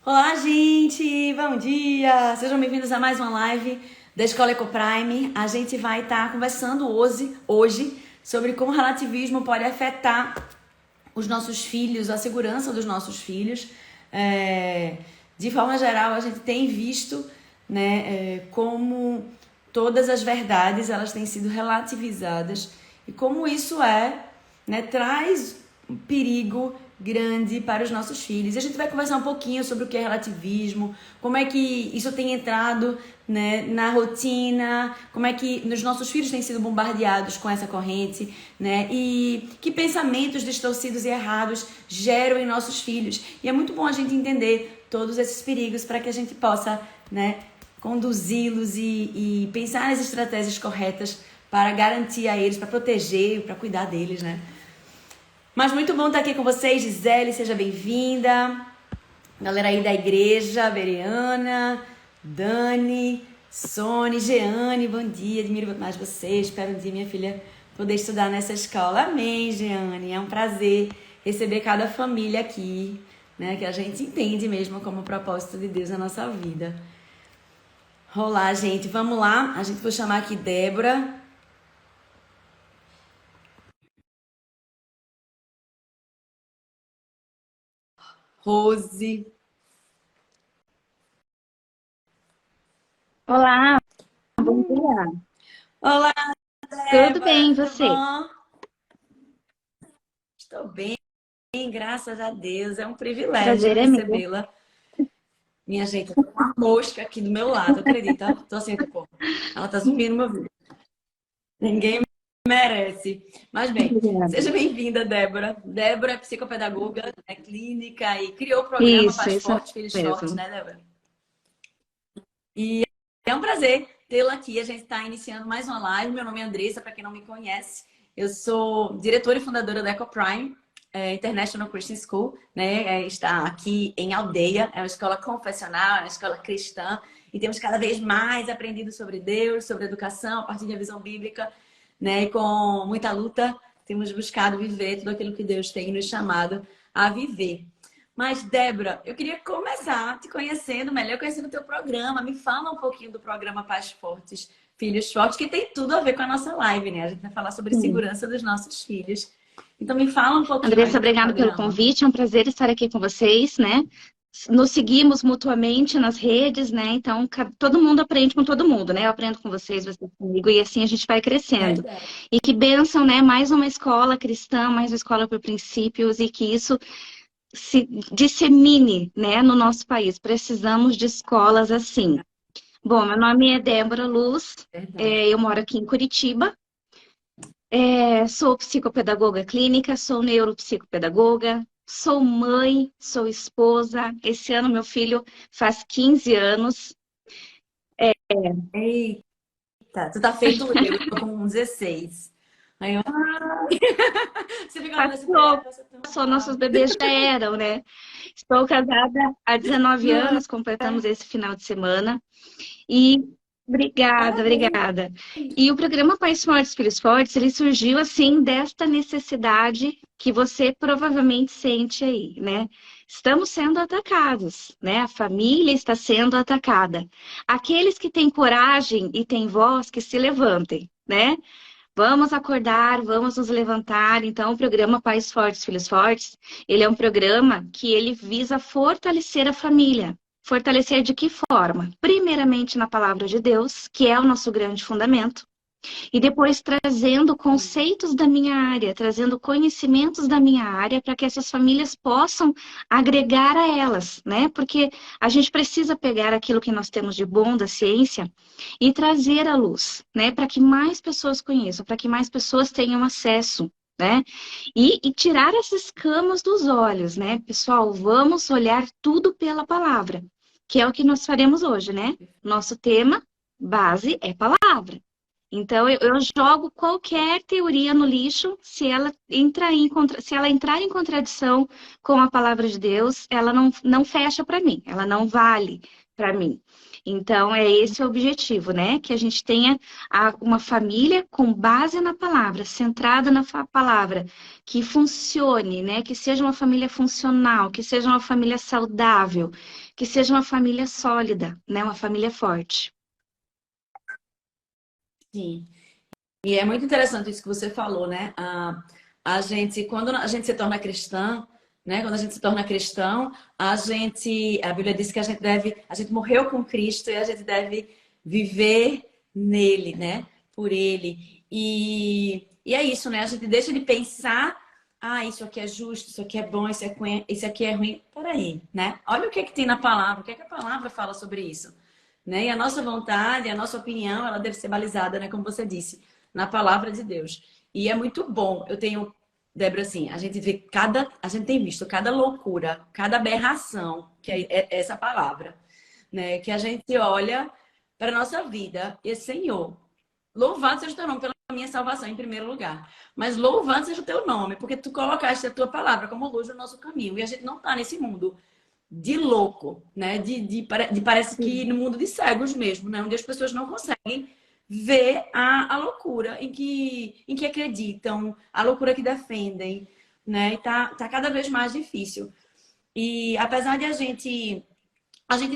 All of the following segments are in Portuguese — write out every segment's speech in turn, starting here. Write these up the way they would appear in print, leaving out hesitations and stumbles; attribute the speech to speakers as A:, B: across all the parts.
A: Olá, gente! Bom dia! Sejam bem-vindos a mais uma live da Escola Ecoprime. A gente vai estar conversando hoje sobre como o relativismo pode afetar os nossos filhos, a segurança dos nossos filhos. De forma geral, a gente tem visto, né, como todas as verdades elas têm sido relativizadas e como isso né, traz um perigo grande para os nossos filhos. E a gente vai conversar um pouquinho sobre o que é relativismo, como é que isso tem entrado, né, na rotina, como é que os nossos filhos têm sido bombardeados com essa corrente, né, e que pensamentos distorcidos e errados geram em nossos filhos. E é muito bom a gente entender todos esses perigos para que a gente possa, né, conduzi-los e pensar nas estratégias corretas para garantir a eles, para proteger, para cuidar deles, né? Mas muito bom estar aqui com vocês, Gisele, seja bem-vinda. Galera aí da igreja, Beriana, Dani, Sônia, Jeane, bom dia, admiro mais vocês. Espero um dia minha filha poder estudar nessa escola. Amém, Jeane, é um prazer receber cada família aqui, né? Que a gente entende mesmo como o propósito de Deus na nossa vida. Olá, gente, vamos lá. A gente vai chamar aqui Débora. Rose.
B: Olá, bom dia.
A: Olá,
B: Tudo bem,
A: Débora,
B: e
A: tudo
B: você?
A: bom? Estou bem, graças a Deus. É um privilégio
B: Prazer é meu.
A: recebê-la. Minha gente, tem uma mosca aqui do meu lado, acredita? Tô assim, tipo, ela tá zumbindo no meu vídeo. Ninguém merece. Mas bem,
B: Obrigada.
A: seja bem-vinda, Débora. Débora é psicopedagoga, é clínica e criou o programa
B: Isso,
A: Pais
B: isso
A: Fortes, Filhos Fortes,
B: mesmo.
A: né, Débora? E é um prazer tê-la aqui. A gente está iniciando mais uma live. Meu nome é Andressa, para quem não me conhece. Eu sou diretora e fundadora da EcoPrime, International Christian School, né? Está aqui em Aldeia, é uma escola confessional, é uma escola cristã. E temos cada vez mais aprendido sobre Deus, sobre educação, a partir da visão bíblica, né? E com muita luta, temos buscado viver tudo aquilo que Deus tem nos chamado a viver. Mas, Débora, eu queria começar te conhecendo melhor, conhecendo o teu programa. Me fala um pouquinho do programa Pais Fortes, Filhos Fortes, que tem tudo a ver com a nossa live, né? A gente vai falar sobre
B: Sim.
A: segurança dos nossos filhos. Então, me fala um pouquinho aí
B: Andressa,
A: do teu
B: obrigada pelo
A: programa.
B: convite. É um prazer estar aqui com vocês, né? Nos seguimos mutuamente nas redes, né? Então, todo mundo aprende com todo mundo, né? Eu aprendo com vocês comigo, e assim a gente vai crescendo.
A: Verdade.
B: E que bênção, né? Mais uma escola cristã, mais uma escola por princípios, e que isso se dissemine, né, no nosso país. Precisamos de escolas assim. Bom, meu nome é Débora Luz,
A: Verdade.
B: eu moro aqui em Curitiba, sou psicopedagoga clínica, sou neuropsicopedagoga, sou mãe, sou esposa. Esse ano meu filho faz 15 anos.
A: Eita, tu tá feito eu tô com 16. Aí eu... Você fica olhando assim,
B: Passou,
A: passa tão
B: passou, nossos
A: rápido.
B: bebês já eram, né? Estou casada há 19
A: Não,
B: anos, completamos esse final de semana. E obrigada,
A: parabéns.
B: obrigada. E o programa Pais Fortes, Filhos Fortes, ele surgiu assim desta necessidade que você provavelmente sente aí, né? Estamos sendo atacados, né? A família está sendo atacada. Aqueles que têm coragem e têm voz, que se levantem, né? Vamos acordar, vamos nos levantar. Então, o programa Pais Fortes, Filhos Fortes, ele é um programa que ele visa fortalecer a família. Fortalecer de que forma? Primeiramente na palavra de Deus, que é o nosso grande fundamento, e depois trazendo conceitos da minha área, trazendo conhecimentos da minha área para que essas famílias possam agregar a elas, né? Porque a gente precisa pegar aquilo que nós temos de bom da ciência e trazer à luz, né? Para que mais pessoas conheçam, para que mais pessoas tenham acesso. Né? E tirar essas escamas dos olhos, né? Pessoal, vamos olhar tudo pela palavra, que é o que nós faremos hoje, né? Nosso tema base é palavra. Então, eu jogo qualquer teoria no lixo, se ela entrar em contradição com a palavra de Deus, ela não fecha para mim, ela não vale. para mim. Então, é esse o objetivo, né? Que a gente tenha uma família com base na palavra, centrada na palavra, que funcione, né? Que seja uma família funcional, que seja uma família saudável, que seja uma família sólida, né? Uma família forte.
A: Sim. E é muito interessante isso que você falou, né? Quando a gente se torna cristã, né? Quando a gente se torna cristão, a Bíblia diz que a gente morreu com Cristo e a gente deve viver nele, né? Por ele. E é isso, né? A gente deixa de pensar, isso aqui é justo, isso aqui é bom, isso aqui é ruim. Peraí, né? Olha o que é que tem na palavra, o que é que a palavra fala sobre isso, né? E a nossa vontade, a nossa opinião, ela deve ser balizada, né? Como você disse, na palavra de Deus. E é muito bom. Débora, assim, a gente tem visto cada loucura, cada aberração, que é essa palavra, né? Que a gente olha para a nossa vida e, Senhor, louvado seja o teu nome pela minha salvação em primeiro lugar. Mas louvado seja o teu nome, porque tu colocaste a tua palavra como luz no nosso caminho. E a gente não está nesse mundo de louco, né? Parece que no mundo de cegos mesmo, né? Onde as pessoas não conseguem ver a loucura em que acreditam, a loucura que defendem, né? E tá cada vez mais difícil. E apesar de a gente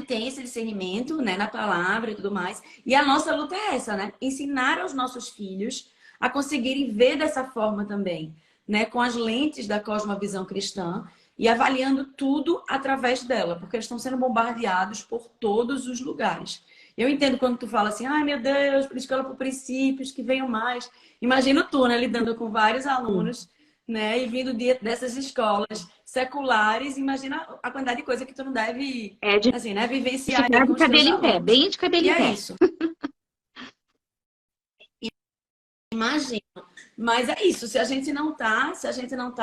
A: tem esse discernimento, né, na palavra e tudo mais, e a nossa luta é essa, né? Ensinar aos nossos filhos a conseguirem ver dessa forma também, né? Com as lentes da cosmovisão cristã e avaliando tudo através dela, porque eles estão sendo bombardeados por todos os lugares. Eu entendo quando tu fala assim, ai meu Deus, por escola por princípios, que venham mais. Imagino tu, né, lidando com vários alunos, né, e vindo dessas escolas seculares, imagina a quantidade de coisa que tu não deve,
B: É de
A: assim, né, vivenciar
B: ficar
A: aí com
B: de
A: os teus
B: cabelo em pé,
A: alunos.
B: bem de cabelo
A: E
B: em
A: é
B: pé.
A: isso. Imagino. Mas é isso, se a gente não tá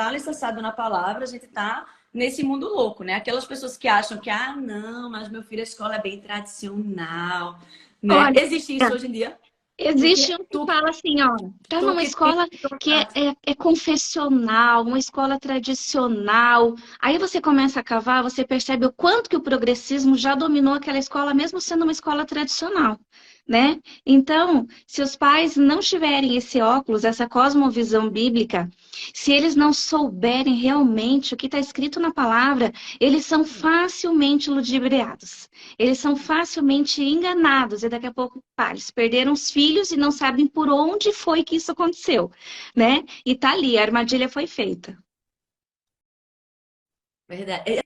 A: alicerçado na palavra, a gente tá nesse mundo louco, né? Aquelas pessoas que acham que, não, mas meu filho, a escola é bem tradicional, né?
B: Olha,
A: Existe isso hoje em dia?
B: existe
A: Porque
B: um que fala assim, ó, tá
A: tu
B: numa
A: que tem
B: escola que
A: contato.
B: é confessional, uma escola tradicional. Aí você começa a cavar, você percebe o quanto que o progressismo já dominou aquela escola, mesmo sendo uma escola tradicional, né? Então, se os pais não tiverem esse óculos, essa cosmovisão bíblica, se eles não souberem realmente o que está escrito na palavra, eles são facilmente ludibriados. Eles são facilmente enganados e daqui a pouco, eles perderam os filhos e não sabem por onde foi que isso aconteceu, né? E tá ali, a armadilha foi feita.
A: Verdade.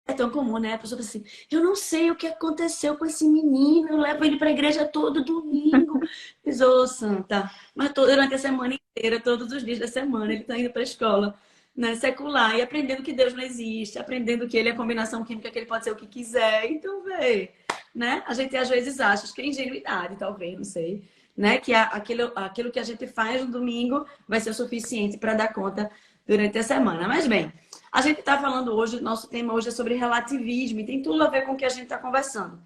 A: É tão comum, né? A pessoa fala assim, eu não sei o que aconteceu com esse menino, eu levo ele para a igreja todo domingo. Diz, ô, santa, mas durante a semana inteira, todos os dias da semana, ele está indo para a escola, né, secular, e aprendendo que Deus não existe, aprendendo que ele é combinação química, que ele pode ser o que quiser. Então, vê, né? A gente às vezes acha, acho que é ingenuidade, talvez, não sei, né? Que aquilo que a gente faz no domingo vai ser o suficiente para dar conta durante a semana. Mas bem, a gente está falando hoje, nosso tema hoje é sobre relativismo e tem tudo a ver com o que a gente está conversando,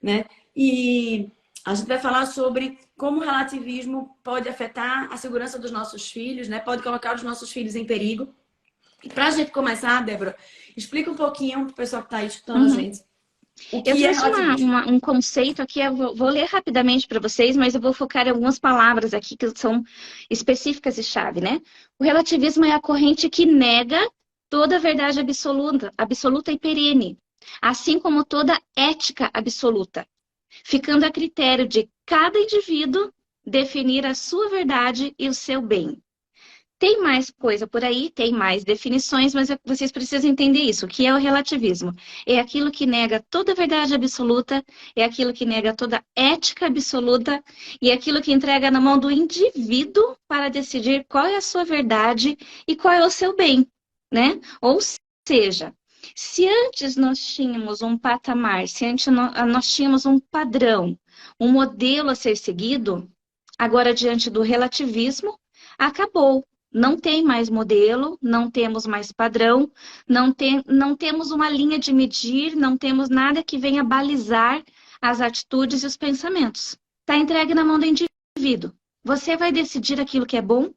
A: né? E a gente vai falar sobre como o relativismo pode afetar a segurança dos nossos filhos, né? Pode colocar os nossos filhos em perigo. E para a gente começar, Débora, explica um pouquinho para o pessoal que está aí escutando a
B: Uhum.
A: gente o
B: Eu
A: que é
B: trouxe
A: relativismo.
B: um conceito aqui, eu vou ler rapidamente para vocês, mas eu vou focar em algumas palavras aqui que são específicas e chave, né? O relativismo é a corrente que nega toda verdade absoluta, absoluta e perene, assim como toda ética absoluta, ficando a critério de cada indivíduo definir a sua verdade e o seu bem. Tem mais coisa por aí, tem mais definições, mas vocês precisam entender isso. O que é o relativismo? É aquilo que nega toda verdade absoluta, é aquilo que nega toda ética absoluta e é aquilo que entrega na mão do indivíduo para decidir qual é a sua verdade e qual é o seu bem, né? Ou seja, se antes nós tínhamos um patamar, se antes nós tínhamos um padrão, um modelo a ser seguido, agora diante do relativismo, acabou. Não tem mais modelo, não temos mais padrão, não temos uma linha de medir, não temos nada que venha balizar as atitudes e os pensamentos. Está entregue na mão do indivíduo. Você vai decidir aquilo que é bom,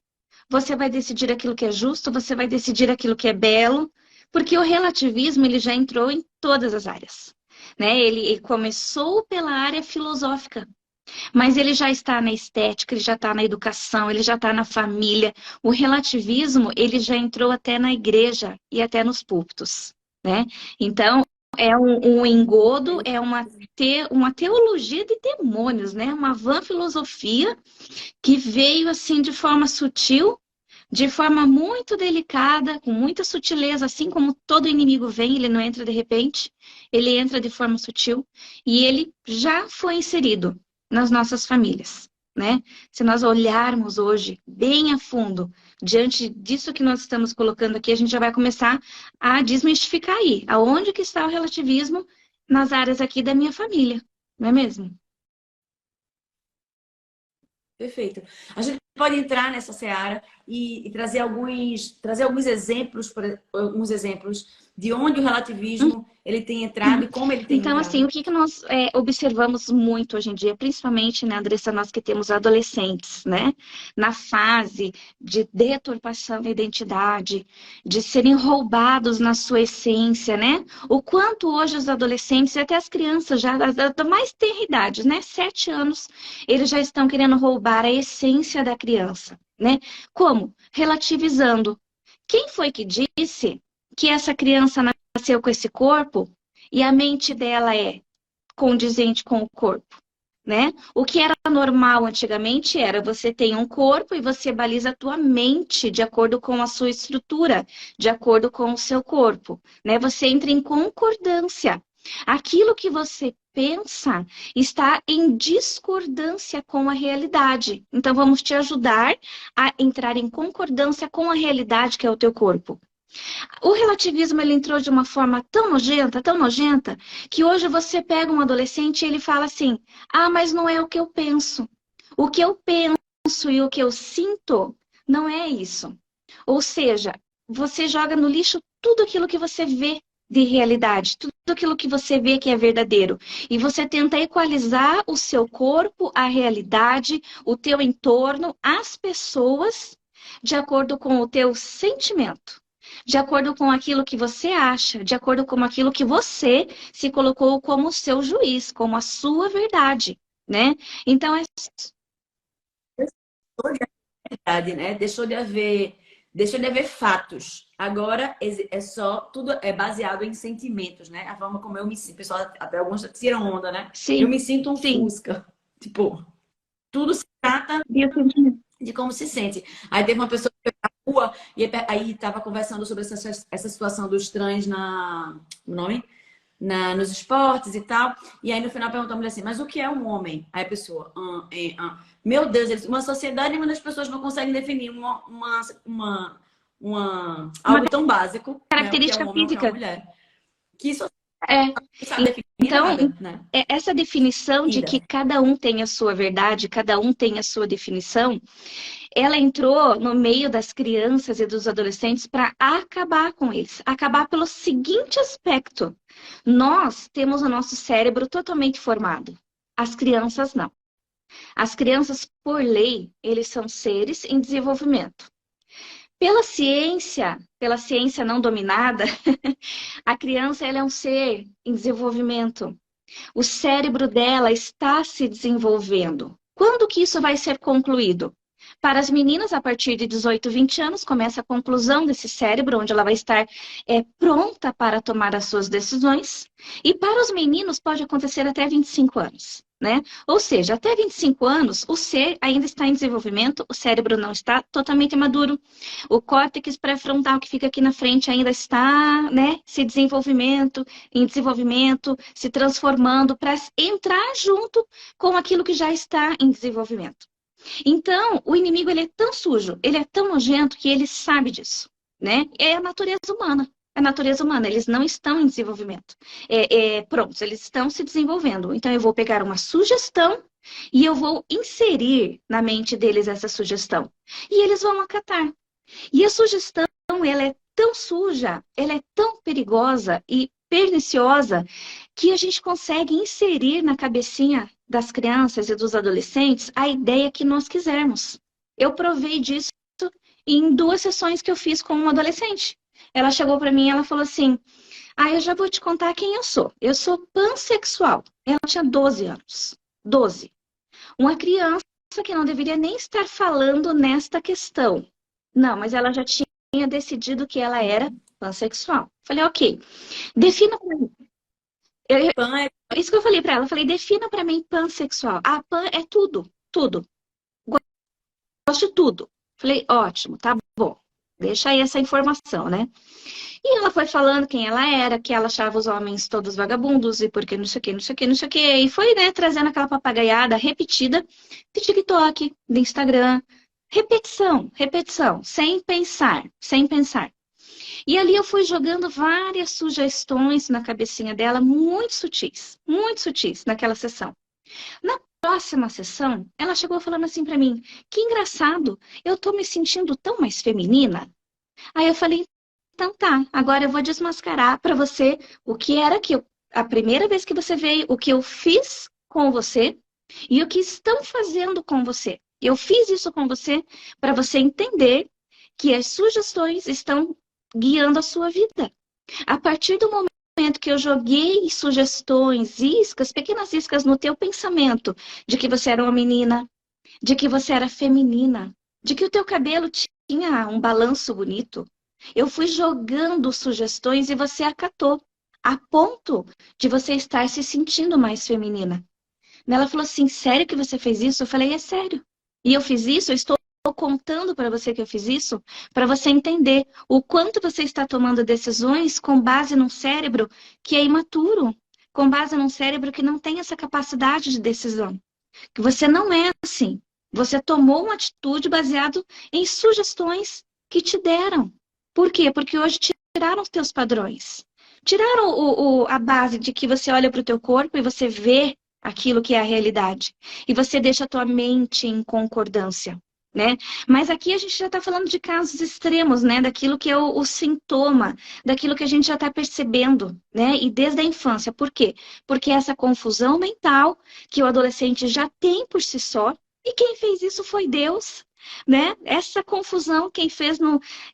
B: você vai decidir aquilo que é justo, você vai decidir aquilo que é belo, porque o relativismo ele já entrou em todas as áreas. né? Ele começou pela área filosófica, mas ele já está na estética, ele já está na educação, ele já está na família. O relativismo, ele já entrou até na igreja e até nos púlpitos, né? Então, é um engodo, é uma teologia de demônios, né? Uma vã filosofia que veio assim de forma sutil, de forma muito delicada, com muita sutileza, assim como todo inimigo vem, ele não entra de repente, ele entra de forma sutil e ele já foi inserido nas nossas famílias, né? Se nós olharmos hoje bem a fundo, diante disso que nós estamos colocando aqui, a gente já vai começar a desmistificar aí, aonde que está o relativismo nas áreas aqui da minha família, não é mesmo?
A: Perfeito. A gente pode entrar nessa seara e trazer alguns exemplos, alguns exemplos de onde o relativismo ele tem entrado e como ele tem
B: Então, assim, o
A: entrado.
B: que que nós observamos muito hoje em dia, principalmente, né, Andressa, nós que temos adolescentes, né, na fase de deturpação da identidade, de serem roubados na sua essência, né? O quanto hoje os adolescentes e até as crianças já da mais tenra idade, né, 7 anos, eles já estão querendo roubar a essência da criança, né? Como? Relativizando. Quem foi que disse que essa criança nasceu com esse corpo e a mente dela é condizente com o corpo, né? O que era normal antigamente era você tem um corpo e você baliza a tua mente de acordo com a sua estrutura, de acordo com o seu corpo, né? Você entra em concordância. Aquilo que você pensa está em discordância com a realidade. Então vamos te ajudar a entrar em concordância com a realidade que é o teu corpo. O relativismo ele entrou de uma forma tão nojenta, que hoje você pega um adolescente e ele fala assim: ah, mas não é o que eu penso. O que eu penso e o que eu sinto não é isso. Ou seja, você joga no lixo tudo aquilo que você vê de realidade, tudo aquilo que você vê que é verdadeiro. E você tenta equalizar o seu corpo, a realidade, o teu entorno, as pessoas, de acordo com o teu sentimento, de acordo com aquilo que você acha, de acordo com aquilo que você se colocou como seu juiz, como a sua verdade, né? Então,
A: Verdade, né? Deixou de haver fatos. Agora é só, tudo é baseado em sentimentos, né? A forma como eu me sinto. Pessoal, até alguns tiram onda, né? Eu
B: sim,
A: me sinto um
B: sim.
A: fusca. Tipo, tudo se trata
B: E o sentimento.
A: de como se sente. Aí teve uma pessoa que foi na rua e aí tava conversando sobre essa situação dos trans no nome? Nos esportes e tal. E aí no final perguntou a mulher assim, mas o que é um homem? Aí a pessoa, meu Deus, uma sociedade onde as pessoas não conseguem definir
B: Uma
A: algo tão básico, né? O que é um
B: característica
A: homem, o que é uma
B: física.
A: mulher. Que isso
B: É.
A: não sabe definir
B: Então,
A: nada, né?
B: essa definição de
A: Ida.
B: que cada um tem a sua verdade, cada um tem a sua definição, ela entrou no meio das crianças e dos adolescentes para acabar com eles. Acabar pelo seguinte aspecto: nós temos o nosso cérebro totalmente formado. As crianças não. As crianças, por lei, eles são seres em desenvolvimento. Pela ciência não dominada, a criança ela é um ser em desenvolvimento. O cérebro dela está se desenvolvendo. Quando que isso vai ser concluído? Para as meninas, a partir de 18, 20 anos, começa a conclusão desse cérebro, onde ela vai estar pronta para tomar as suas decisões. E para os meninos, pode acontecer até 25 anos. Né? Ou seja, até 25 anos, o ser ainda está em desenvolvimento, o cérebro não está totalmente maduro, o córtex pré-frontal que fica aqui na frente ainda está, né, em desenvolvimento, se transformando para entrar junto com aquilo que já está em desenvolvimento. Então, o inimigo ele é tão sujo, ele é tão nojento que ele sabe disso, né? É a natureza humana. A natureza humana, eles não estão em desenvolvimento. Prontos, eles estão se desenvolvendo. Então, eu vou pegar uma sugestão e eu vou inserir na mente deles essa sugestão. E eles vão acatar. E a sugestão, ela é tão suja, ela é tão perigosa e perniciosa que a gente consegue inserir na cabecinha das crianças e dos adolescentes a ideia que nós quisermos. Eu provei disso em 2 sessões que eu fiz com uma adolescente. Ela chegou para mim e ela falou assim: Ah, eu já vou te contar quem eu sou. Eu sou pansexual. Ela tinha 12 anos. 12. Uma criança que não deveria nem estar falando nesta questão. Não, mas ela já tinha decidido que ela era pansexual. Falei, ok, defina pra mim.
A: Pan é
B: Isso que eu falei pra ela. Eu falei, defina pra mim pansexual. Ah, pan é tudo, tudo. Gosto de tudo. Falei, ótimo, tá bom. Deixa aí essa informação, né? E ela foi falando quem ela era, que ela achava os homens todos vagabundos, e porque não sei o que, não sei o que, não sei o que. E foi, né, trazendo aquela papagaiada repetida de TikTok, de Instagram. Repetição, repetição, sem pensar, sem pensar. E ali eu fui jogando várias sugestões na cabecinha dela, muito sutis naquela sessão. Na próxima sessão, ela chegou falando assim pra mim: que engraçado, eu tô me sentindo tão mais feminina. Aí eu falei: então tá, agora eu vou desmascarar pra você o que era que eu, a primeira vez que você veio, o que eu fiz com você e o que estão fazendo com você. Eu fiz isso com você para você entender que as sugestões estão guiando a sua vida. A partir do momento que eu joguei sugestões, iscas, pequenas iscas no teu pensamento de que você era uma menina, de que você era feminina, de que o teu cabelo tinha um balanço bonito, eu fui jogando sugestões e você acatou, a ponto de você estar se sentindo mais feminina. Ela falou assim: sério que você fez isso? Eu falei: é sério. E eu fiz isso, eu estou contando para você que eu fiz isso, para você entender o quanto você está tomando decisões com base num cérebro que é imaturo, com base num cérebro que não tem essa capacidade de decisão. Que você não é assim. Você tomou uma atitude baseado em sugestões que te deram. Por quê? Porque hoje tiraram os teus padrões. Tiraram a base de que você olha para o teu corpo e você vê aquilo que é a realidade. E você deixa a tua mente em concordância, né? Mas aqui a gente já está falando de casos extremos, né? Daquilo que é o sintoma, daquilo que a gente já está percebendo, né? E desde a infância. Por quê? Porque essa confusão mental que o adolescente já tem por si só, e quem fez isso foi Deus, né? Essa confusão, quem fez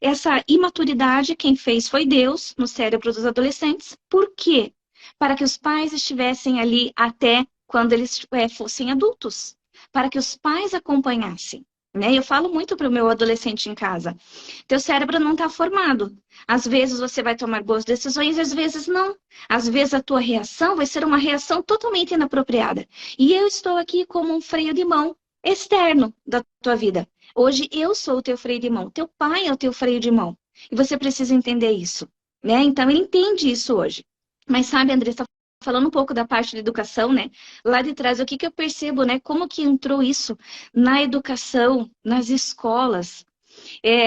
B: essa imaturidade, quem fez foi Deus no cérebro dos adolescentes. Por quê? Para que os pais estivessem ali até quando eles fossem adultos, para que os pais acompanhassem. Né? Eu falo muito para o meu adolescente em casa. Teu cérebro não está formado. Às vezes você vai tomar boas decisões, às vezes não. Às vezes a tua reação vai ser uma reação totalmente inapropriada. E eu estou aqui como um freio de mão externo da tua vida. Hoje eu sou o teu freio de mão. Teu pai é o teu freio de mão. E você precisa entender isso. Né? Então ele entende isso hoje. Mas sabe, Andressa, falando um pouco da parte da educação, né? Lá de trás, o que que eu percebo, né? Como que entrou isso na educação, nas escolas?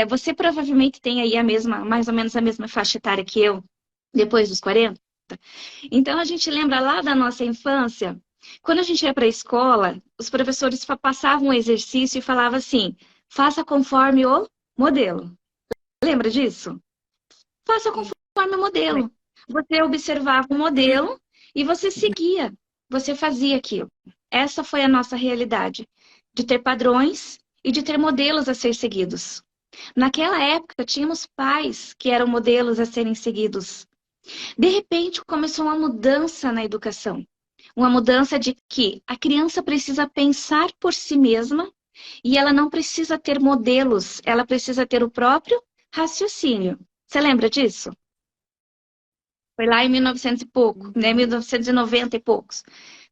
B: Você provavelmente tem aí a mesma, mais ou menos a mesma faixa etária que eu, depois dos 40. Então a gente lembra lá da nossa infância, quando a gente ia para a escola, os professores passavam um exercício e falavam assim: faça conforme o modelo. Lembra disso? Faça conforme o modelo. Você observava o modelo e você seguia, você fazia aquilo. Essa foi a nossa realidade, de ter padrões e de ter modelos a ser seguidos. Naquela época, tínhamos pais que eram modelos a serem seguidos. De repente, começou uma mudança na educação. Uma mudança de que a criança precisa pensar por si mesma e ela não precisa ter modelos, ela precisa ter o próprio raciocínio. Você lembra disso? Foi lá em 1900 e pouco, né? 1990 e poucos.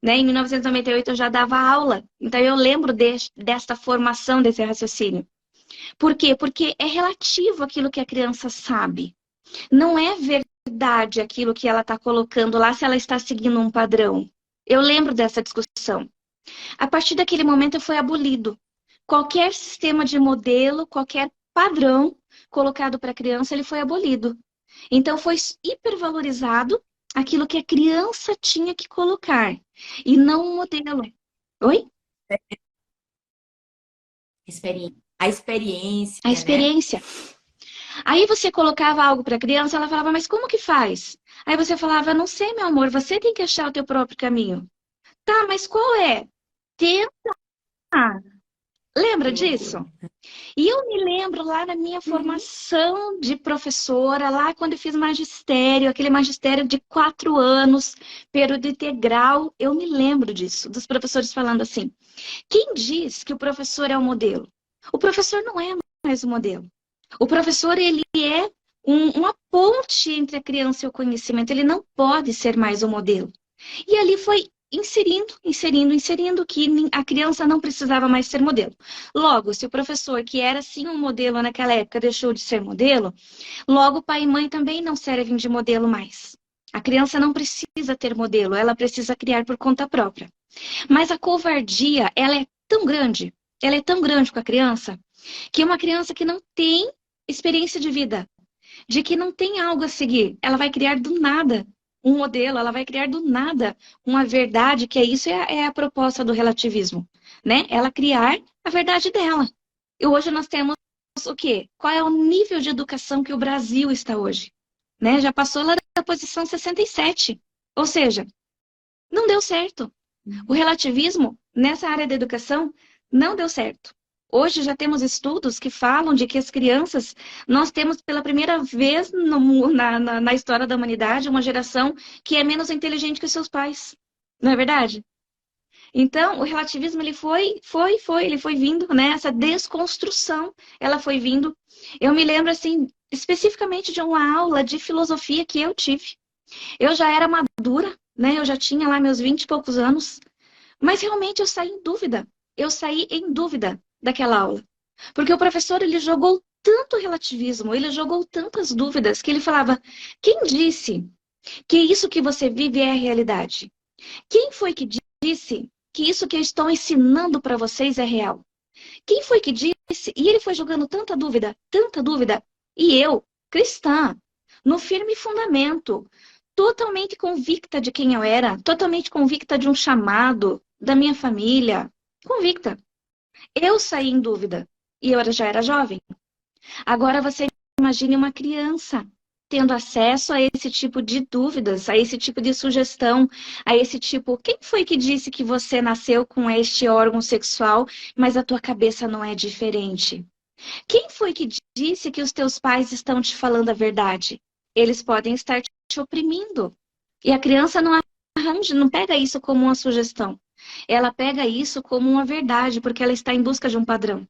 B: Né? Em 1998 eu já dava aula, então eu lembro desta formação desse raciocínio. Por quê? Porque é relativo aquilo que a criança sabe. Não é verdade aquilo que ela está colocando lá se ela está seguindo um padrão. Eu lembro dessa discussão. A partir daquele momento foi abolido. Qualquer sistema de modelo, qualquer padrão colocado para a criança, ele foi abolido. Então foi hipervalorizado aquilo que a criança tinha que colocar e não o modelo. Oi?
A: A experiência,
B: A
A: né?
B: experiência. Aí você colocava algo para a criança, ela falava: mas como que faz? Aí você falava: não sei, meu amor, você tem que achar o teu próprio caminho. Tá, mas qual é? Tenta. Lembra
A: Que loucura.
B: disso? E eu me lembro lá na minha
A: Uhum.
B: formação de professora, lá quando eu fiz magistério, aquele magistério de 4 anos, período integral, eu me lembro disso, dos professores falando assim: quem diz que o professor é o modelo? O professor não é mais o modelo. O professor, ele é uma ponte entre a criança e o conhecimento, ele não pode ser mais o modelo. E ali foi inserindo que a criança não precisava mais ser modelo. Logo, se o professor, que era sim um modelo naquela época, deixou de ser modelo, logo pai e mãe também não servem de modelo mais. A criança não precisa ter modelo, ela precisa criar por conta própria. Mas a covardia, ela é tão grande com a criança, que uma criança que não tem experiência de vida, de que não tem algo a seguir. Ela vai criar do nada um modelo, ela vai criar do nada uma verdade, que é isso, é a proposta do relativismo, né? Ela criar a verdade dela. E hoje nós temos o quê? Qual é o nível de educação que o Brasil está hoje? Né? Já passou lá da posição 67. Ou seja, não deu certo. O relativismo nessa área da educação não deu certo. Hoje já temos estudos que falam de que as crianças, nós temos pela primeira vez na história da humanidade uma geração que é menos inteligente que os seus pais. Não é verdade? Então, o relativismo ele foi vindo, né? Essa desconstrução, ela foi vindo. Eu me lembro, assim, especificamente de uma aula de filosofia que eu tive. Eu já era madura, né? Eu já tinha lá meus 20 e poucos anos. Mas realmente eu saí em dúvida. Eu saí em dúvida daquela aula. Porque o professor, ele jogou tanto relativismo, ele jogou tantas dúvidas, que ele falava: quem disse que isso que você vive é a realidade? Quem foi que disse que isso que eu estou ensinando para vocês é real? Quem foi que disse? E ele foi jogando tanta dúvida. E eu, cristã, no firme fundamento, totalmente convicta de quem eu era, totalmente convicta de um chamado da minha família, convicta. Eu saí em dúvida e eu já era jovem. Agora você imagine uma criança tendo acesso a esse tipo de dúvidas, a esse tipo de sugestão, a esse tipo, quem foi que disse que você nasceu com este órgão sexual, mas a tua cabeça não é diferente? Quem foi que disse que os teus pais estão te falando a verdade? Eles podem estar te oprimindo. E a criança não arranja, não pega isso como uma sugestão. Ela pega isso como uma verdade, porque ela está em busca de um padrão.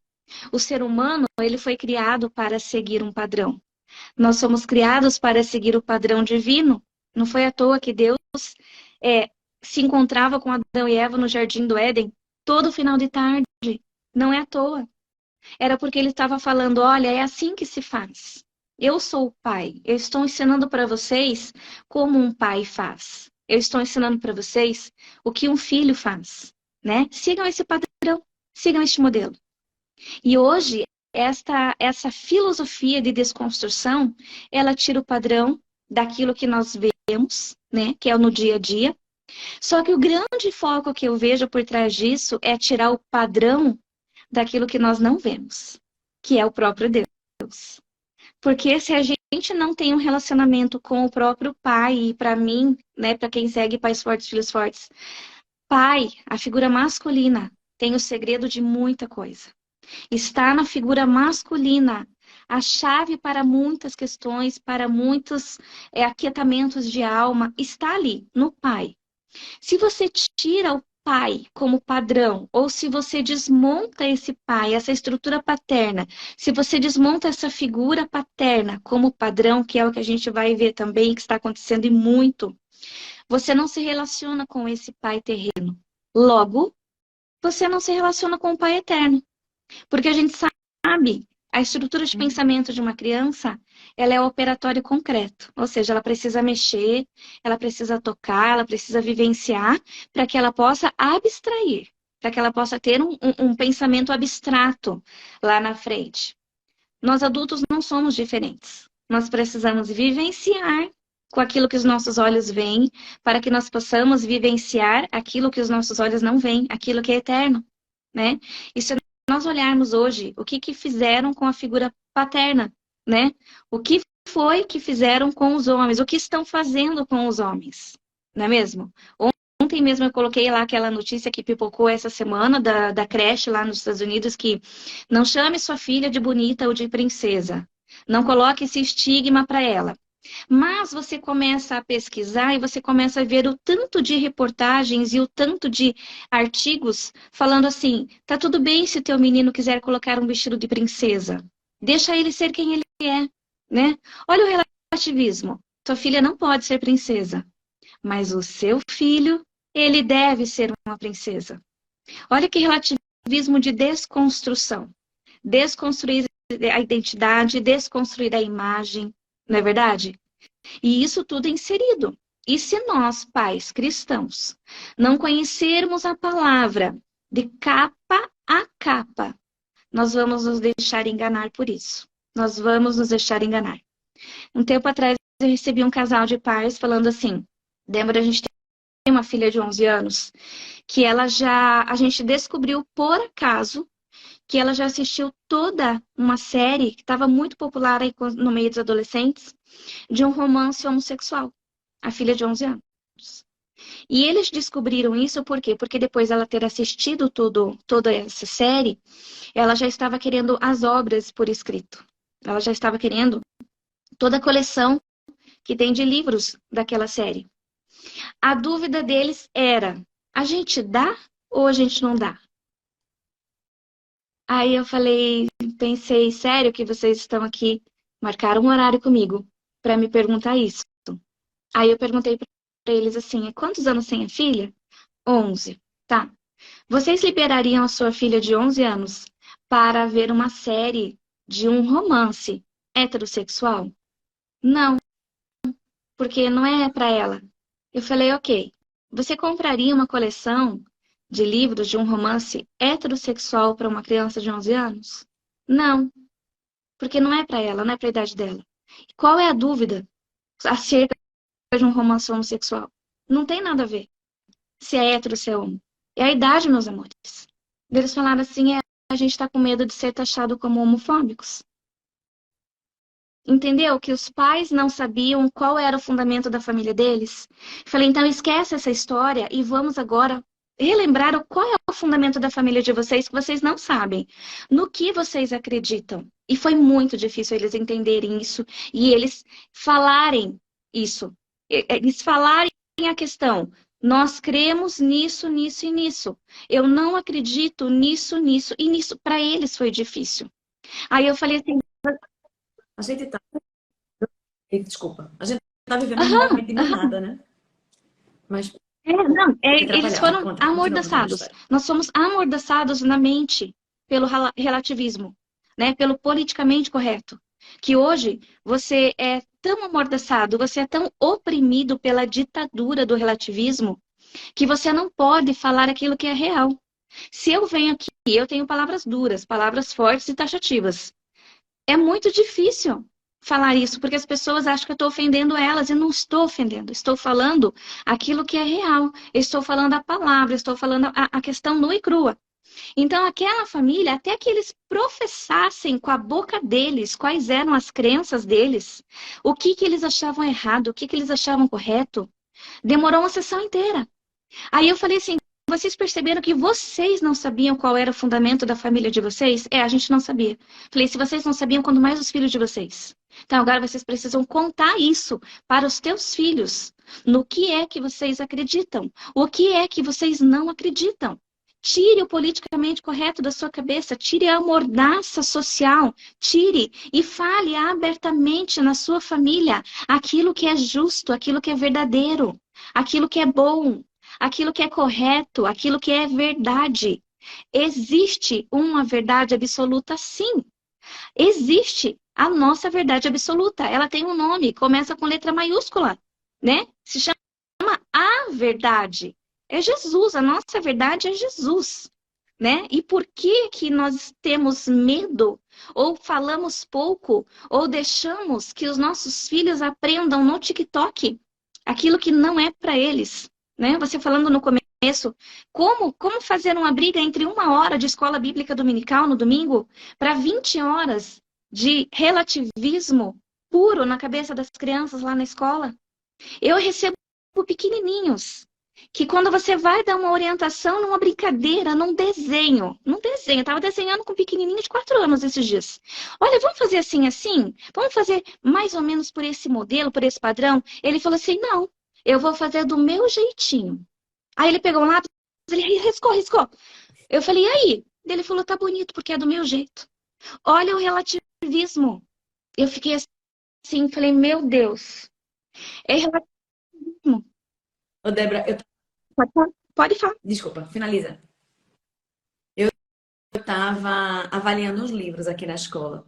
B: O ser humano, ele foi criado para seguir um padrão. Nós somos criados para seguir o padrão divino. Não foi à toa que Deus é, se encontrava com Adão e Eva no jardim do Éden todo final de tarde. Não é à toa. Era porque ele estava falando: olha, é assim que se faz. Eu sou o pai. Eu estou ensinando para vocês como um pai faz. Eu estou ensinando para vocês o que um filho faz, né? Sigam esse padrão, sigam este modelo. E hoje, essa filosofia de desconstrução, ela tira o padrão daquilo que nós vemos, né? Que é no dia a dia. Só que o grande foco que eu vejo por trás disso é tirar o padrão daquilo que nós não vemos, que é o próprio Deus. Porque se a gente não tem um relacionamento com o próprio pai, e para mim, né, para quem segue Pais Fortes, Filhos Fortes, pai, a figura masculina, tem o segredo de muita coisa. Está na figura masculina a chave para muitas questões, para muitos aquietamentos de alma, está ali, no pai. Se você tira o pai como padrão, ou se você desmonta esse pai, essa estrutura paterna, se você desmonta essa figura paterna como padrão, que é o que a gente vai ver também, que está acontecendo e muito, você não se relaciona com esse pai terreno. Logo, você não se relaciona com o pai eterno. Porque a gente sabe, a estrutura de pensamento de uma criança, ela é operatório concreto. Ou seja, ela precisa mexer, ela precisa tocar, ela precisa vivenciar para que ela possa abstrair, para que ela possa ter um pensamento abstrato lá na frente. Nós adultos não somos diferentes. Nós precisamos vivenciar com aquilo que os nossos olhos veem, para que nós possamos vivenciar aquilo que os nossos olhos não veem, aquilo que é eterno, né? E se nós olharmos hoje o que fizeram com a figura paterna, né? O que foi que fizeram com os homens? O que estão fazendo com os homens? Não é mesmo? Ontem ontem mesmo eu coloquei lá aquela notícia que pipocou essa semana da creche lá nos Estados Unidos, que não chame sua filha de bonita ou de princesa. Não coloque esse estigma para ela. Mas você começa a pesquisar e você começa a ver o tanto de reportagens e o tanto de artigos falando assim, tá tudo bem se teu menino quiser colocar um vestido de princesa. Deixa ele ser quem ele é, né? Olha o relativismo. Tua filha não pode ser princesa, mas o seu filho, ele deve ser uma princesa. Olha que relativismo de desconstrução. Desconstruir a identidade, desconstruir a imagem, não é verdade? E isso tudo é inserido. E se nós, pais cristãos, não conhecermos a palavra de capa a capa, nós vamos nos deixar enganar por isso. Nós vamos nos deixar enganar. Um tempo atrás, eu recebi um casal de pais falando assim, Débora, a gente tem uma filha de 11 anos, que a gente descobriu por acaso que ela já assistiu toda uma série que estava muito popular aí no meio dos adolescentes, de um romance homossexual. A filha de 11 anos. E eles descobriram isso por quê? Porque depois ela ter assistido toda essa série, ela já estava querendo as obras por escrito. Ela já estava querendo toda a coleção que tem de livros daquela série. A dúvida deles era, a gente dá ou a gente não dá? Aí eu pensei, sério que vocês estão aqui, marcaram um horário comigo para me perguntar isso. Aí eu perguntei para eles assim, quantos anos tem a filha? 11. Tá. Vocês liberariam a sua filha de 11 anos para ver uma série de um romance heterossexual? Não, porque não é para ela. Eu falei, ok. Você compraria uma coleção de livros de um romance heterossexual para uma criança de 11 anos? Não, porque não é para ela, não é para a idade dela. Qual é a dúvida acerca de um romance homossexual? Não tem nada a ver se é hétero ou se é homo. É a idade, meus amores. Eles falaram assim, a gente está com medo de ser taxado como homofóbicos. Entendeu? Que os pais não sabiam qual era o fundamento da família deles. Falei, então esquece essa história e vamos agora relembrar qual é o fundamento da família de vocês que vocês não sabem. No que vocês acreditam. E foi muito difícil eles entenderem isso e eles falarem isso. Eles falarem a questão. Nós cremos nisso, nisso e nisso. Eu não acredito nisso, nisso e nisso. Para eles foi difícil. Aí eu falei assim...
A: A gente tá... Desculpa. A gente tá vivendo um momento de manada, né? Mas...
B: eles foram amordaçados. Nós somos amordaçados na mente pelo relativismo, né? Pelo politicamente correto. Que hoje você é tão amordaçado, você é tão oprimido pela ditadura do relativismo, que você não pode falar aquilo que é real. Se eu venho aqui, eu tenho palavras duras, palavras fortes e taxativas. É muito difícil falar isso, porque as pessoas acham que eu estou ofendendo elas, e não estou ofendendo. Estou falando aquilo que é real. Estou falando a palavra, estou falando a questão nua e crua. Então, aquela família, até que eles professassem com a boca deles quais eram as crenças deles, o que eles achavam errado, o que eles achavam correto, demorou uma sessão inteira. Aí eu falei assim, vocês perceberam que vocês não sabiam qual era o fundamento da família de vocês? A gente não sabia. Falei, se vocês não sabiam, quanto mais os filhos de vocês. Então, agora vocês precisam contar isso para os teus filhos. No que é que vocês acreditam? O que é que vocês não acreditam? Tire o politicamente correto da sua cabeça. Tire a mordaça social. Tire e fale abertamente na sua família aquilo que é justo, aquilo que é verdadeiro, aquilo que é bom, aquilo que é correto, aquilo que é verdade. Existe uma verdade absoluta, sim. Existe a nossa verdade absoluta. Ela tem um nome, começa com letra maiúscula, né? Se chama a verdade. É Jesus, a nossa verdade é Jesus, né? E por que que nós temos medo, ou falamos pouco, ou deixamos que os nossos filhos aprendam no TikTok aquilo que não é para eles, né? Você falando no começo, como fazer uma briga entre 1 hora de escola bíblica dominical no domingo para 20 horas de relativismo puro na cabeça das crianças lá na escola? Eu recebo pequenininhos que quando você vai dar uma orientação numa brincadeira, num desenho, eu tava desenhando com um pequenininho de 4 anos esses dias. Olha, vamos fazer assim, assim? Vamos fazer mais ou menos por esse modelo, por esse padrão? Ele falou assim, não, eu vou fazer do meu jeitinho. Aí ele pegou um lápis, ele riscou, riscou. Eu falei, e aí? Ele falou, tá bonito, porque é do meu jeito. Olha o relativismo. Eu fiquei assim, falei, meu Deus, é relativismo.
A: Ô, Débora,
B: Pode falar.
A: desculpa, finaliza. Eu estava avaliando uns livros aqui na escola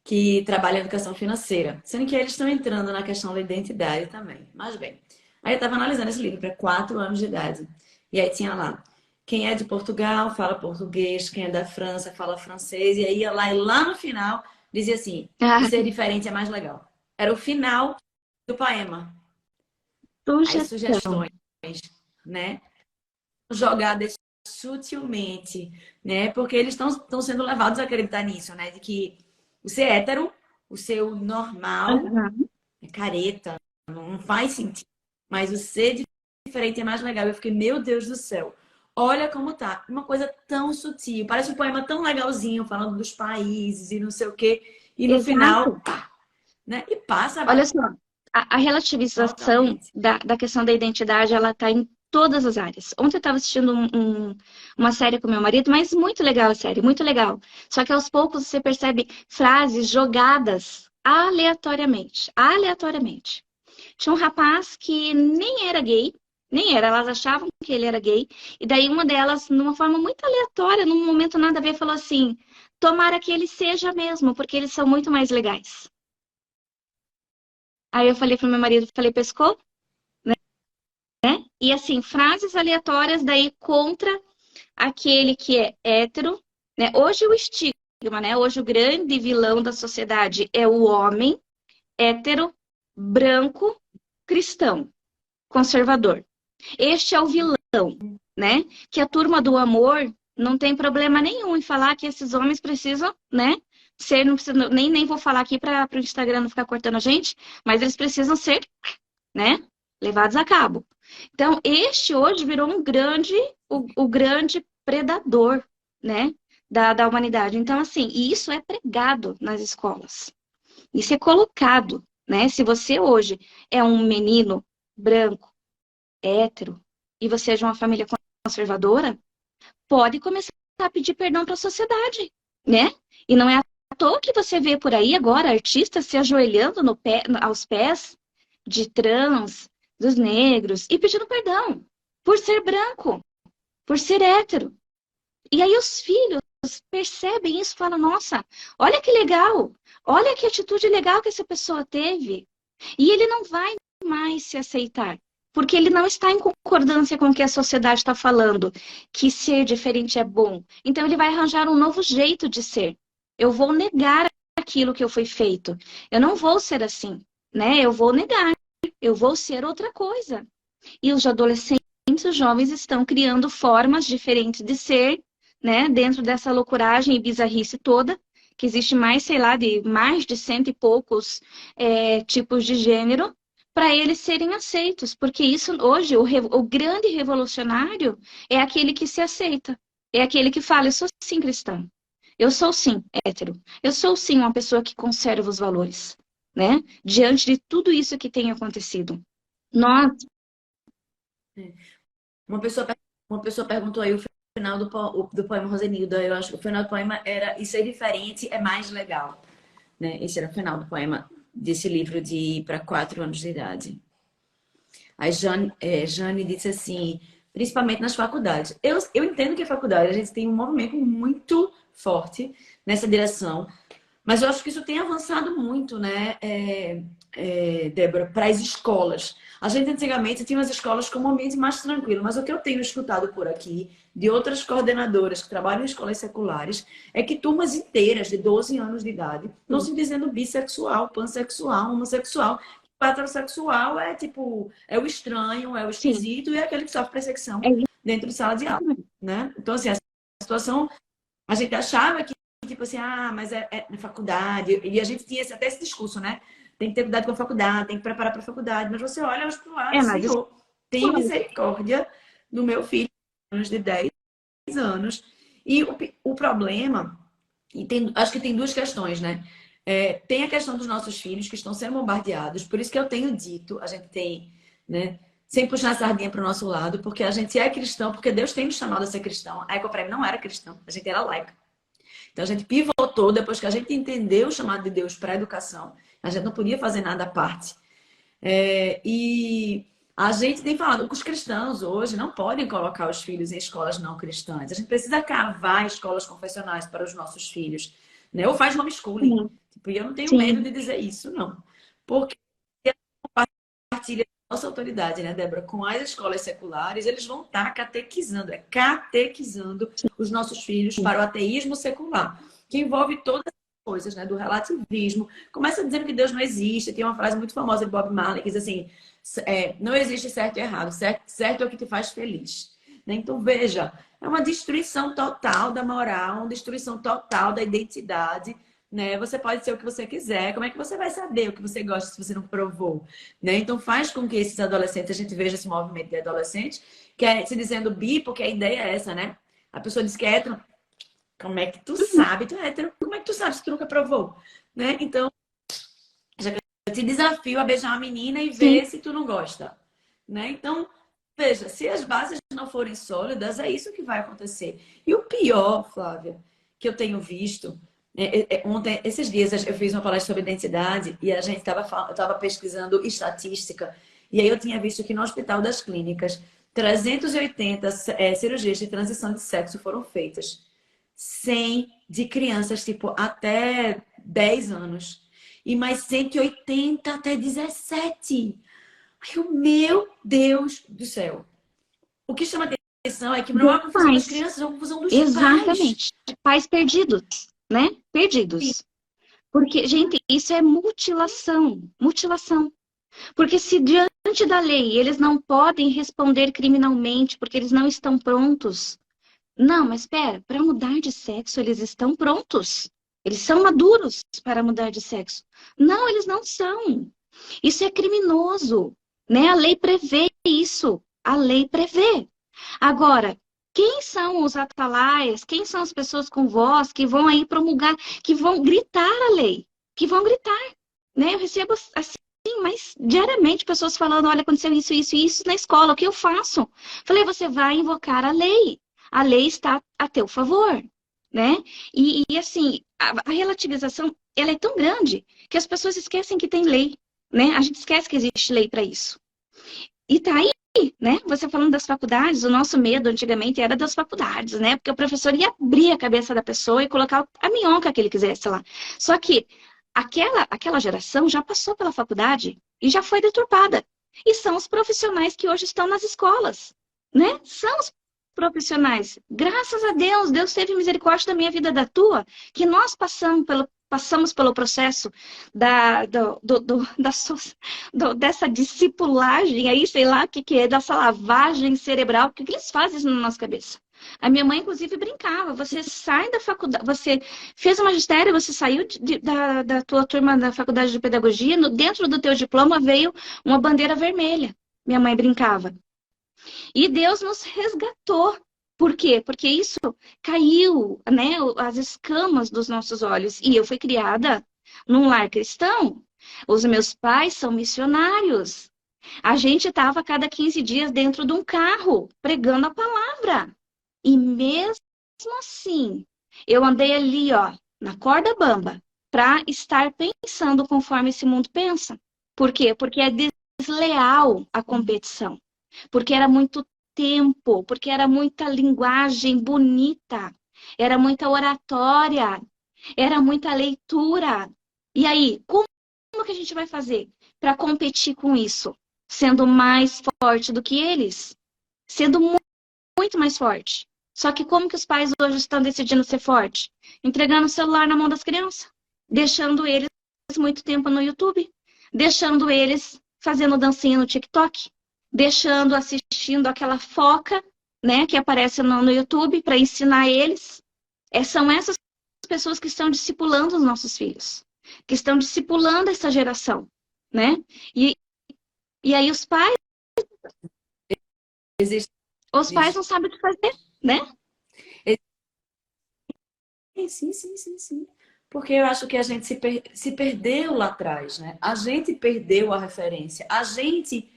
A: que trabalham educação financeira, sendo que eles estão entrando na questão da identidade também. Mas bem, aí eu estava analisando esse livro para 4 anos de idade. E aí tinha lá, quem é de Portugal fala português, quem é da França fala francês, e aí ia lá e lá no final dizia assim, o
B: Ah,
A: ser diferente é mais legal. Era o final do poema. As
B: sugestão.
A: sugestões, né? Jogadas sutilmente, né? Porque eles estão sendo levados a acreditar nisso, né? De que o ser hétero, o seu normal,
B: Aham.
A: é careta, não faz sentido. Mas o ser diferente é mais legal. Eu fiquei, meu Deus do céu. Olha como tá. Uma coisa tão sutil. Parece um poema tão legalzinho, falando dos países e não sei o quê. E no final,
B: Exato.
A: pá, né? E passa
B: Olha só, a relativização
A: totalmente.
B: da questão da identidade, ela está em todas as áreas. Ontem eu estava assistindo uma série com meu marido, mas muito legal a série, muito legal. Só que aos poucos você percebe frases jogadas aleatoriamente. Aleatoriamente. Tinha um rapaz que nem era gay, nem era, elas achavam que ele era gay, e daí uma delas, numa forma muito aleatória, num momento nada a ver, falou assim: tomara que ele seja mesmo, porque eles são muito mais legais. Aí eu falei pro meu marido, falei, pescou? E assim, frases aleatórias daí contra aquele que é hétero, né? Hoje o estigma, né? Hoje o grande vilão da sociedade é o homem hétero, branco, cristão, conservador. Este é o vilão, né? Que a turma do amor não tem problema nenhum em falar que esses homens precisam, né? Ser, não precisa, nem vou falar aqui para o Instagram não ficar cortando a gente, mas eles precisam ser, né? Levados a cabo. Então, este hoje virou o grande predador, né? Da humanidade. Então, assim, e isso é pregado nas escolas. Isso é colocado, né? Se você hoje é um menino branco, hétero, e você é de uma família conservadora, pode começar a pedir perdão para a sociedade, né? E não é à toa que você vê por aí agora artistas se ajoelhando aos pés de trans, dos negros, e pedindo perdão por ser branco, por ser hétero. E aí os filhos percebem isso e falam, nossa, olha que legal, olha que atitude legal que essa pessoa teve. E ele não vai mais se aceitar, porque ele não está em concordância com o que a sociedade está falando, que ser diferente é bom. Então ele vai arranjar um novo jeito de ser. Eu vou negar aquilo que eu fui feito. Eu não vou ser assim, né? Eu vou negar. Eu vou ser outra coisa. E os adolescentes, os jovens estão criando formas diferentes de ser, né? Dentro dessa loucuragem e bizarrice toda, que existe mais, sei lá, de mais de 100 e poucos tipos de gênero, para eles serem aceitos. Porque isso, hoje, o grande revolucionário é aquele que se aceita. É aquele que fala, eu sou sim cristão. Eu sou sim hétero. Eu sou sim uma pessoa que conserva os valores, né? Diante de tudo isso que tem acontecido. Nós,
A: Uma pessoa, uma pessoa perguntou aí o final do poema Rosenilda. Eu acho que o final do poema era "E ser diferente é mais legal", né? Esse era o final do poema desse livro de para 4 anos de idade. A Jane disse assim, principalmente nas faculdades. Eu entendo que a faculdade, a gente tem um movimento muito forte nessa direção, mas eu acho que isso tem avançado muito, né, Débora, para as escolas. A gente antigamente tinha as escolas como um ambiente mais tranquilo, mas o que eu tenho escutado por aqui, de outras coordenadoras que trabalham em escolas seculares, é que turmas inteiras de 12 anos de idade estão se dizendo bissexual, pansexual, homossexual. O heterossexual é tipo, é o estranho, é o
B: sim,
A: esquisito e é aquele que sofre perseguição
B: é isso
A: dentro de sala de aula,
B: mesmo.
A: né? Então, assim, a situação, a gente achava que tipo assim, mas é na faculdade. E a gente tinha até esse discurso, né? Tem que ter cuidado com a faculdade, tem que preparar para a faculdade. Mas você olha hoje para o lado,
B: Mas
A: Senhor. tenha misericórdia do meu filho de 10 anos. E o problema, acho que tem duas questões, né? Tem a questão dos nossos filhos que estão sendo bombardeados, por isso que eu tenho dito, a gente tem, né? Sem puxar a sardinha para o nosso lado, porque a gente é cristão, porque Deus tem nos chamado a ser cristão. A Ecoprime não era cristão, a gente era laica. Então a gente pivotou depois que a gente entendeu o chamado de Deus para a educação. A gente não podia fazer nada à parte. E a gente tem falado que os cristãos hoje não podem colocar os filhos em escolas não cristãs. A gente precisa cavar escolas confessionais para os nossos filhos, né? Ou faz homeschooling. Tipo, e eu não tenho medo de dizer isso, não. Porque compartilha nossa autoridade, né, Débora? Com as escolas seculares, eles vão estar catequizando os nossos filhos para o ateísmo secular, que envolve todas as coisas, né, do relativismo. Começa dizendo que Deus não existe. Tem uma frase muito famosa de Bob Marley que diz assim: não existe certo e errado, certo é o que te faz feliz. Né? Então, veja, é uma destruição total da moral, uma destruição total da identidade. Né? Você pode ser o que você quiser. Como é que você vai saber o que você gosta se você não provou? Né? Então faz com que esses adolescentes, a gente veja esse movimento de adolescentes, que é se dizendo bi, porque a ideia é essa, né? A pessoa diz que é hétero. Como é que tu sabe? Tu é hétero. Como é que tu sabe se tu nunca provou? Né? Então, eu te desafio a beijar uma menina e ver se tu não gosta. Né? Então, veja, se as bases não forem sólidas, é isso que vai acontecer. E o pior, Flávia, que eu tenho visto... Ontem, esses dias, eu fiz uma palestra sobre identidade e a gente eu estava pesquisando estatística. E aí eu tinha visto que no Hospital das Clínicas, 380 cirurgias de transição de sexo foram feitas. 100 de crianças, tipo, até 10 anos. E mais 180 até 17. Ai, meu Deus do céu. O que chama atenção é que não é uma confusão das crianças, é uma confusão dos pais.
B: Exatamente. Pais perdidos. Né? Perdidos. Sim. Porque, gente, isso é mutilação. Mutilação. Porque se diante da lei eles não podem responder criminalmente porque eles não estão prontos. Não, mas espera, para mudar de sexo eles estão prontos. Eles são maduros para mudar de sexo. Não, eles não são. Isso é criminoso. Né? A lei prevê isso. A lei prevê. Agora, quem são os atalaias? Quem são as pessoas com voz que vão aí promulgar, que vão gritar a lei? Que vão gritar, né? Eu recebo assim, mas diariamente pessoas falando, olha, aconteceu isso, isso e isso na escola, o que eu faço? Falei, você vai invocar a lei. A lei está a teu favor, né? E assim, a relativização, ela é tão grande que as pessoas esquecem que tem lei, né? A gente esquece que existe lei para isso. E tá aí, né? Você falando das faculdades, o nosso medo antigamente era das faculdades, né? Porque o professor ia abrir a cabeça da pessoa e colocar a minhoca que ele quisesse lá. Só que aquela geração já passou pela faculdade e já foi deturpada. E são os profissionais que hoje estão nas escolas, né? São os profissionais. Graças a Deus, Deus teve misericórdia da minha vida, da tua, que nós passamos pelo processo dessa discipulagem aí, sei lá o que é, dessa lavagem cerebral, o que eles fazem isso na nossa cabeça? A minha mãe, inclusive, brincava, você sai da faculdade, você fez o magistério, você saiu da tua turma da faculdade de pedagogia, dentro do teu diploma veio uma bandeira vermelha. Minha mãe brincava. E Deus nos resgatou. Por quê? Porque isso caiu, né, as escamas dos nossos olhos. E eu fui criada num lar cristão. Os meus pais são missionários. A gente estava a cada 15 dias dentro de um carro, pregando a palavra. E mesmo assim, eu andei ali, ó, na corda bamba, para estar pensando conforme esse mundo pensa. Por quê? Porque é desleal a competição. Porque era muito tempo, porque era muita linguagem bonita, era muita oratória, era muita leitura. E aí, como que a gente vai fazer para competir com isso? Sendo mais forte do que eles? Sendo muito mais forte. Só que como que os pais hoje estão decidindo ser forte? Entregando o celular na mão das crianças, deixando eles muito tempo no YouTube, deixando eles fazendo dancinha no TikTok, deixando, assistindo aquela foca, né, que aparece no YouTube para ensinar eles. São essas pessoas que estão discipulando os nossos filhos, que estão discipulando essa geração, né? E aí os pais
A: existe.
B: Os pais não sabem o que fazer, né?
A: Sim, sim, sim, sim. Porque eu acho que a gente se perdeu lá atrás, né? A gente perdeu a referência. A gente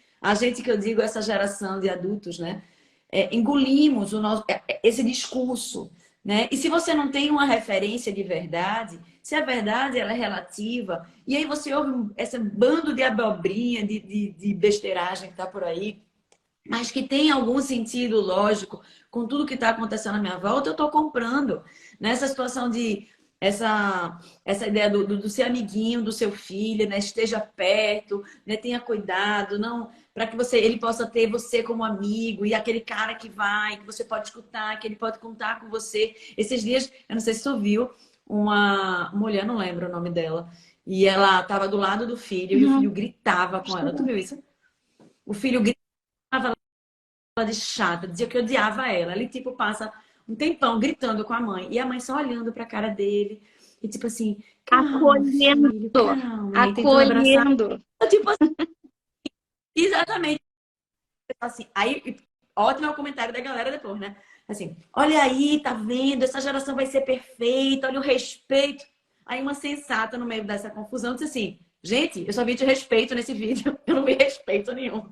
A: que eu digo, essa geração de adultos, né? Engolimos esse discurso, né? E se você não tem uma referência de verdade, se a verdade ela é relativa, e aí você ouve esse bando de abobrinha, de besteiragem que está por aí, mas que tem algum sentido lógico com tudo que está acontecendo à minha volta, eu estou comprando. Nessa situação de essa ideia do ser amiguinho do seu filho, né? Esteja perto, né? Tenha cuidado, não para que ele possa ter você como amigo e aquele cara que vai, que você pode escutar, que ele pode contar com você. Esses dias, eu não sei se tu viu, uma mulher, não lembro o nome dela, e ela estava do lado do filho e o filho
B: Uhum.
A: gritava com ela. Tu viu isso? O filho gritava de chata, dizia que odiava ela. Ele, tipo, passa um tempão gritando com a mãe. E a mãe só olhando pra cara dele. E, tipo assim, calma,
B: Acolhendo,
A: filho, calma. E aí tentando abraçar.
B: acolhendo.
A: Tipo assim, exatamente assim. Aí, ótimo é o comentário da galera depois, né? Assim, olha aí, tá vendo? Essa geração vai ser perfeita, olha o respeito. Aí uma sensata no meio dessa confusão disse assim, gente, eu só vi de respeito nesse vídeo, eu não vi respeito nenhum.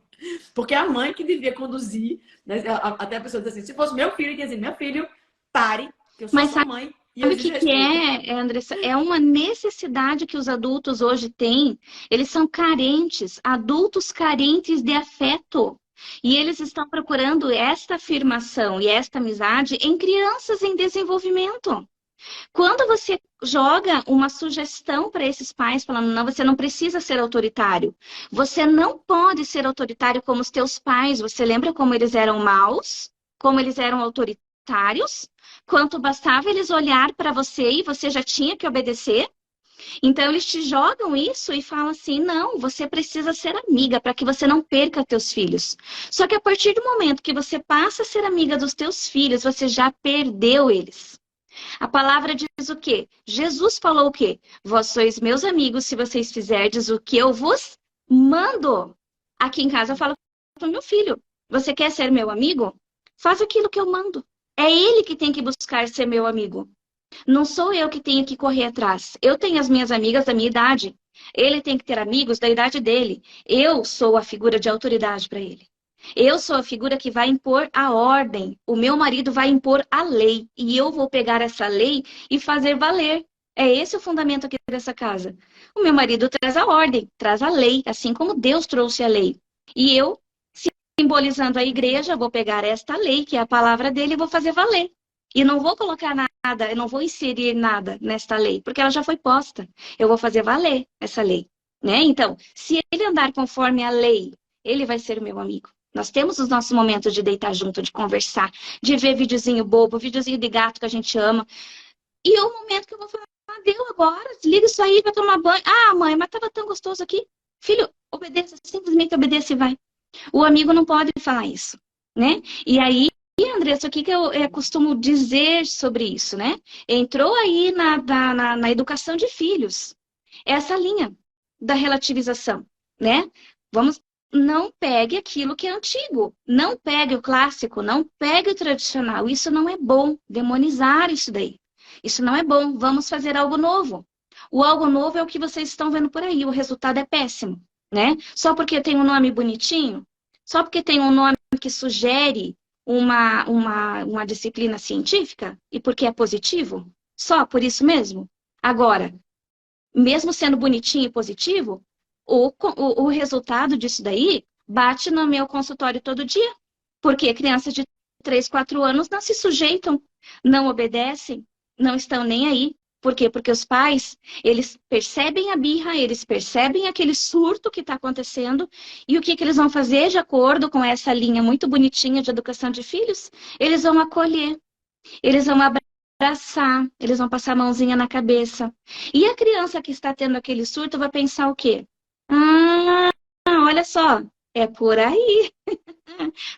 A: Porque a mãe que devia conduzir, né? Até a pessoa diz assim, se fosse meu filho, eu ia dizer, meu filho, pare, que eu sou
B: Mas
A: sua mãe e eu
B: sabe o
A: exijo
B: que
A: respeito.
B: é, Andressa? É uma necessidade que os adultos hoje têm. Eles são carentes, adultos carentes de afeto. E eles estão procurando esta afirmação e esta amizade em crianças em desenvolvimento. Quando você joga uma sugestão para esses pais, falando, não, você não precisa ser autoritário. Você não pode ser autoritário como os teus pais. Você lembra como eles eram maus? Como eles eram autoritários? Quanto bastava eles olhar para você e você já tinha que obedecer? Então eles te jogam isso e falam assim: não, você precisa ser amiga para que você não perca teus filhos. Só que a partir do momento que você passa a ser amiga dos teus filhos, você já perdeu eles. A palavra diz o quê? Jesus falou o quê? Vós sois meus amigos se vocês fizerdes o que eu vos mando. Aqui em casa eu falo para o meu filho: você quer ser meu amigo? Faz aquilo que eu mando. É ele que tem que buscar ser meu amigo. Não sou eu que tenho que correr atrás. Eu tenho as minhas amigas da minha idade. Ele tem que ter amigos da idade dele. Eu sou a figura de autoridade para ele. Eu sou a figura que vai impor a ordem. O meu marido vai impor a lei. E eu vou pegar essa lei e fazer valer. É esse o fundamento aqui dessa casa. O meu marido traz a ordem, traz a lei, assim como Deus trouxe a lei. E eu, simbolizando a igreja, vou pegar esta lei, que é a palavra dele, e vou fazer valer. E não vou colocar nada, eu não vou inserir nada nesta lei, porque ela já foi posta. Eu vou fazer valer essa lei, né? Então, se ele andar conforme a lei, ele vai ser meu amigo. Nós temos os nossos momentos de deitar junto, de conversar, de ver videozinho bobo, videozinho de gato que a gente ama. E é o momento que eu vou falar, ah, deu agora, desliga isso aí, vai tomar banho. Ah, mãe, mas tava tão gostoso aqui. Filho, obedeça, simplesmente obedeça e vai. O amigo não pode falar isso, né? E aí, Andressa, o que eu costumo dizer sobre isso, né? Entrou aí na educação de filhos, essa linha da relativização, né? Vamos, não pegue aquilo que é antigo, não pegue o clássico, não pegue o tradicional. Isso não é bom, demonizar isso daí. Isso não é bom, vamos fazer algo novo. O algo novo é o que vocês estão vendo por aí, o resultado é péssimo, né? Só porque tem um nome bonitinho, só porque tem um nome que sugere uma disciplina científica e porque é positivo, só por isso mesmo. Agora, mesmo sendo bonitinho e positivo, o resultado disso daí bate no meu consultório todo dia. Porque crianças de 3, 4 anos não se sujeitam, não obedecem, não estão nem aí. Por quê? Porque os pais, eles percebem a birra, eles percebem aquele surto que está acontecendo, e o que, que eles vão fazer de acordo com essa linha muito bonitinha de educação de filhos? Eles vão acolher, eles vão abraçar, eles vão passar a mãozinha na cabeça. E a criança que está tendo aquele surto vai pensar o quê? Ah, olha só, é por aí.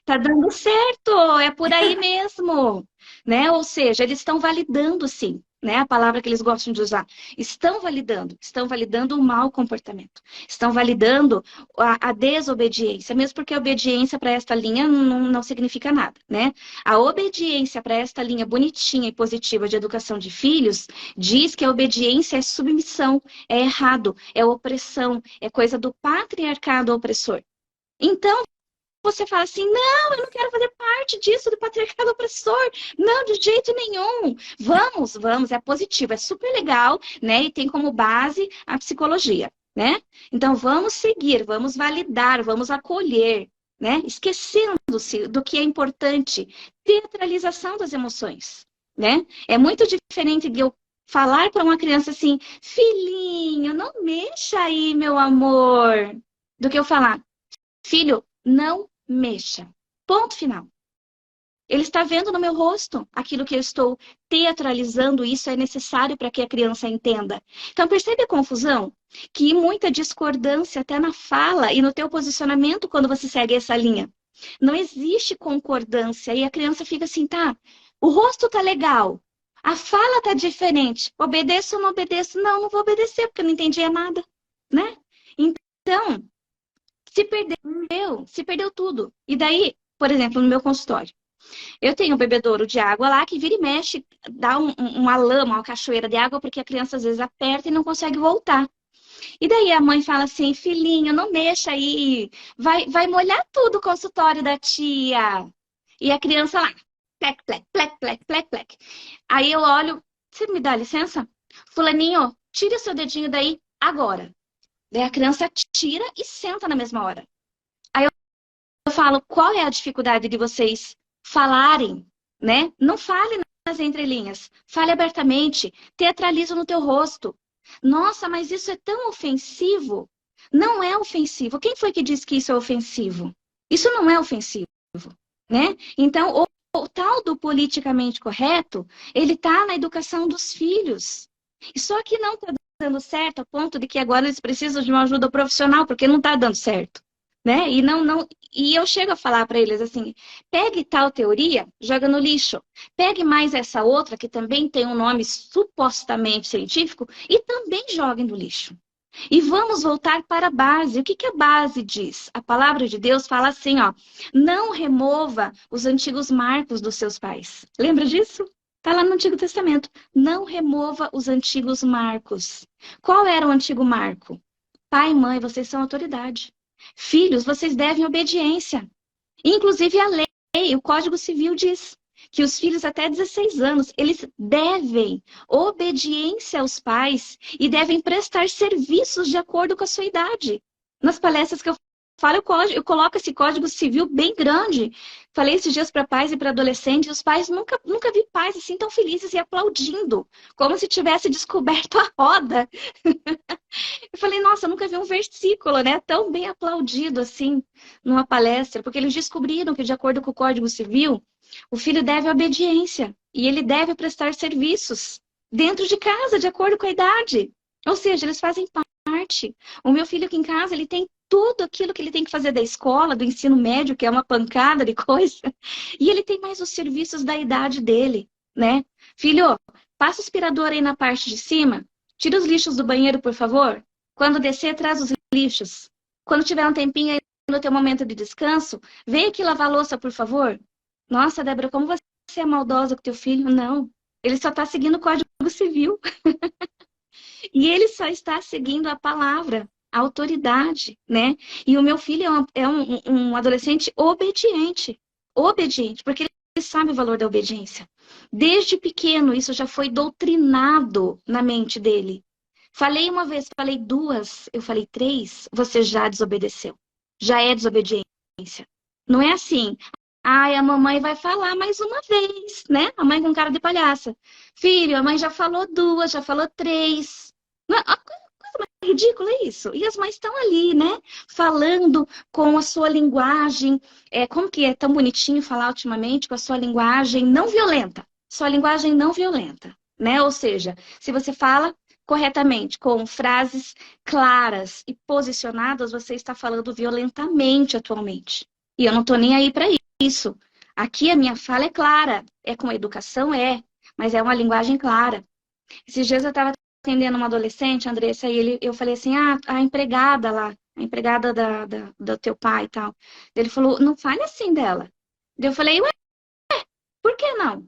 B: Tá dando certo, é por aí mesmo, né? Ou seja, eles estão validando sim, né? A palavra que eles gostam de usar. Estão validando o mau comportamento. Estão validando a desobediência, mesmo porque a obediência para esta linha não significa nada, né? A obediência para esta linha bonitinha e positiva de educação de filhos diz que a obediência é submissão, é errado, é opressão, é coisa do patriarcado opressor. Então, você fala assim, não, eu não quero fazer parte disso, do patriarcado opressor. Não, de jeito nenhum. Vamos, é positivo, é super legal, né? E tem como base a psicologia, né? Então, vamos seguir, vamos validar, vamos acolher, né? Esquecendo-se do que é importante. Teatralização das emoções, né? É muito diferente de eu falar para uma criança assim, filhinho, não mexa aí, meu amor, do que eu falar, filho, não mexa. Ponto final. Ele está vendo no meu rosto aquilo que eu estou teatralizando, isso é necessário para que a criança entenda. Então, percebe a confusão? Que muita discordância até na fala e no teu posicionamento quando você segue essa linha. Não existe concordância e a criança fica assim, tá, o rosto tá legal, a fala tá diferente, obedeço ou não obedeço? Não, não vou obedecer porque eu não entendi nada, né? Então, se perdeu tudo. E daí, por exemplo, no meu consultório, eu tenho um bebedouro de água lá que vira e mexe, dá uma lama, uma cachoeira de água, porque a criança às vezes aperta e não consegue voltar. E daí a mãe fala assim, filhinho, não mexa aí, vai molhar tudo o consultório da tia. E a criança lá, plec, plec, plec, plec, plec, plec. Aí eu olho, você me dá licença? Fulaninho, tira o seu dedinho daí agora. Daí a criança tira e senta na mesma hora. Aí eu falo, qual é a dificuldade de vocês falarem, né? Não fale nas entrelinhas, fale abertamente, teatraliza no teu rosto. Nossa, mas isso é tão ofensivo. Não é ofensivo. Quem foi que disse que isso é ofensivo? Isso não é ofensivo, né? Então, o tal do politicamente correto, ele está na educação dos filhos. E só que não está dando certo a ponto de que agora eles precisam de uma ajuda profissional, porque não está dando certo, né? E eu chego a falar para eles assim, pegue tal teoria, joga no lixo. Pegue mais essa outra, que também tem um nome supostamente científico, e também jogue no lixo. E vamos voltar para a base. O que a base diz? A palavra de Deus fala assim, ó, não remova os antigos marcos dos seus pais. Lembra disso? Está lá no Antigo Testamento. Não remova os antigos marcos. Qual era o antigo marco? Pai e mãe, vocês são autoridade. Filhos, vocês devem obediência. Inclusive a lei, o Código Civil diz que os filhos até 16 anos, eles devem obediência aos pais e devem prestar serviços de acordo com a sua idade. Nas palestras que eu falo, eu coloco esse Código Civil bem grande. Falei esses dias para pais e para adolescentes, os pais nunca vi pais assim tão felizes e aplaudindo, como se tivesse descoberto a roda. Eu falei, nossa, eu nunca vi um versículo, né, tão bem aplaudido assim numa palestra, porque eles descobriram que, de acordo com o Código Civil, o filho deve obediência e ele deve prestar serviços dentro de casa, de acordo com a idade. Ou seja, eles fazem parte. O meu filho aqui em casa, ele tem tudo aquilo que ele tem que fazer da escola, do ensino médio, que é uma pancada de coisa, e ele tem mais os serviços da idade dele, né? Filho, passa o aspirador aí na parte de cima, tira os lixos do banheiro, por favor. Quando descer, traz os lixos. Quando tiver um tempinho aí no teu momento de descanso, vem aqui lavar a louça, por favor. Nossa, Débora, como você é maldosa com teu filho? Não, ele só está seguindo o Código Civil. E ele só está seguindo a palavra, a autoridade, né? E o meu filho é um adolescente obediente. Obediente, porque ele sabe o valor da obediência. Desde pequeno, isso já foi doutrinado na mente dele. Falei uma vez, falei duas, eu falei três, você já desobedeceu. Já é desobediência. Não é assim, ai, a mamãe vai falar mais uma vez, né? A mãe com cara de palhaça. Filho, a mãe já falou duas, já falou três. Não, a coisa mais ridícula é isso. E as mães estão ali, né? Falando com a sua linguagem. Como que é tão bonitinho falar ultimamente com a sua linguagem não violenta. Sua linguagem não violenta, né? Ou seja, se você fala corretamente, com frases claras e posicionadas, você está falando violentamente atualmente. E eu não estou nem aí para isso. Aqui a minha fala é clara. É com educação? É. Mas é uma linguagem clara. Esses dias eu estava atendendo uma adolescente, Andressa, e eu falei assim, a empregada lá, a empregada do teu pai e tal. Ele falou, não fale assim dela. Eu falei, ué, por que não?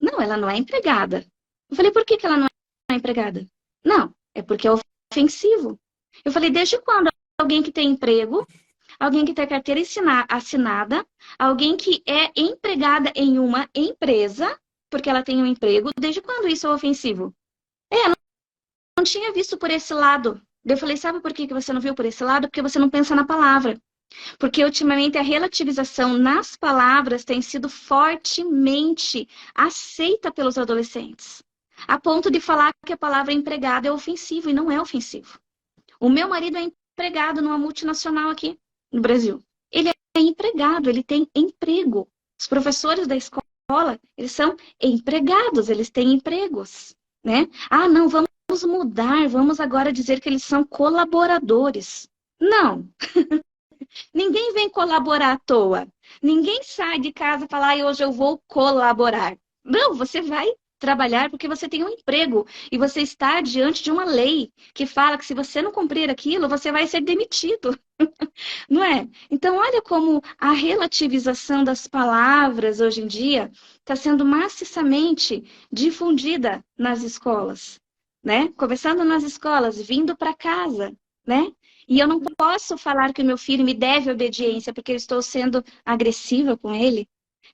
B: Não, ela não é empregada. Eu falei, por que ela não é empregada? Não, é porque é ofensivo. Eu falei, desde quando alguém que tem emprego, alguém que tem carteira assinada, alguém que é empregada em uma empresa, porque ela tem um emprego, desde quando isso é ofensivo? Não tinha visto por esse lado. Eu falei, sabe por que você não viu por esse lado? Porque você não pensa na palavra. Porque ultimamente a relativização nas palavras tem sido fortemente aceita pelos adolescentes. A ponto de falar que a palavra empregado é ofensivo e não é ofensivo. O meu marido é empregado numa multinacional aqui no Brasil. Ele é empregado, ele tem emprego. Os professores da escola, eles são empregados, eles têm empregos, né? Ah, não, vamos mudar, vamos agora dizer que eles são colaboradores. Não, ninguém vem colaborar à toa. Ninguém sai de casa e fala, hoje eu vou colaborar. Não, você vai trabalhar porque você tem um emprego e você está diante de uma lei que fala que se você não cumprir aquilo, você vai ser demitido. Não é? Então, olha como a relativização das palavras hoje em dia está sendo maciçamente difundida nas escolas, né? Começando nas escolas, vindo para casa, né? E eu não posso falar que o meu filho me deve obediência porque eu estou sendo agressiva com ele.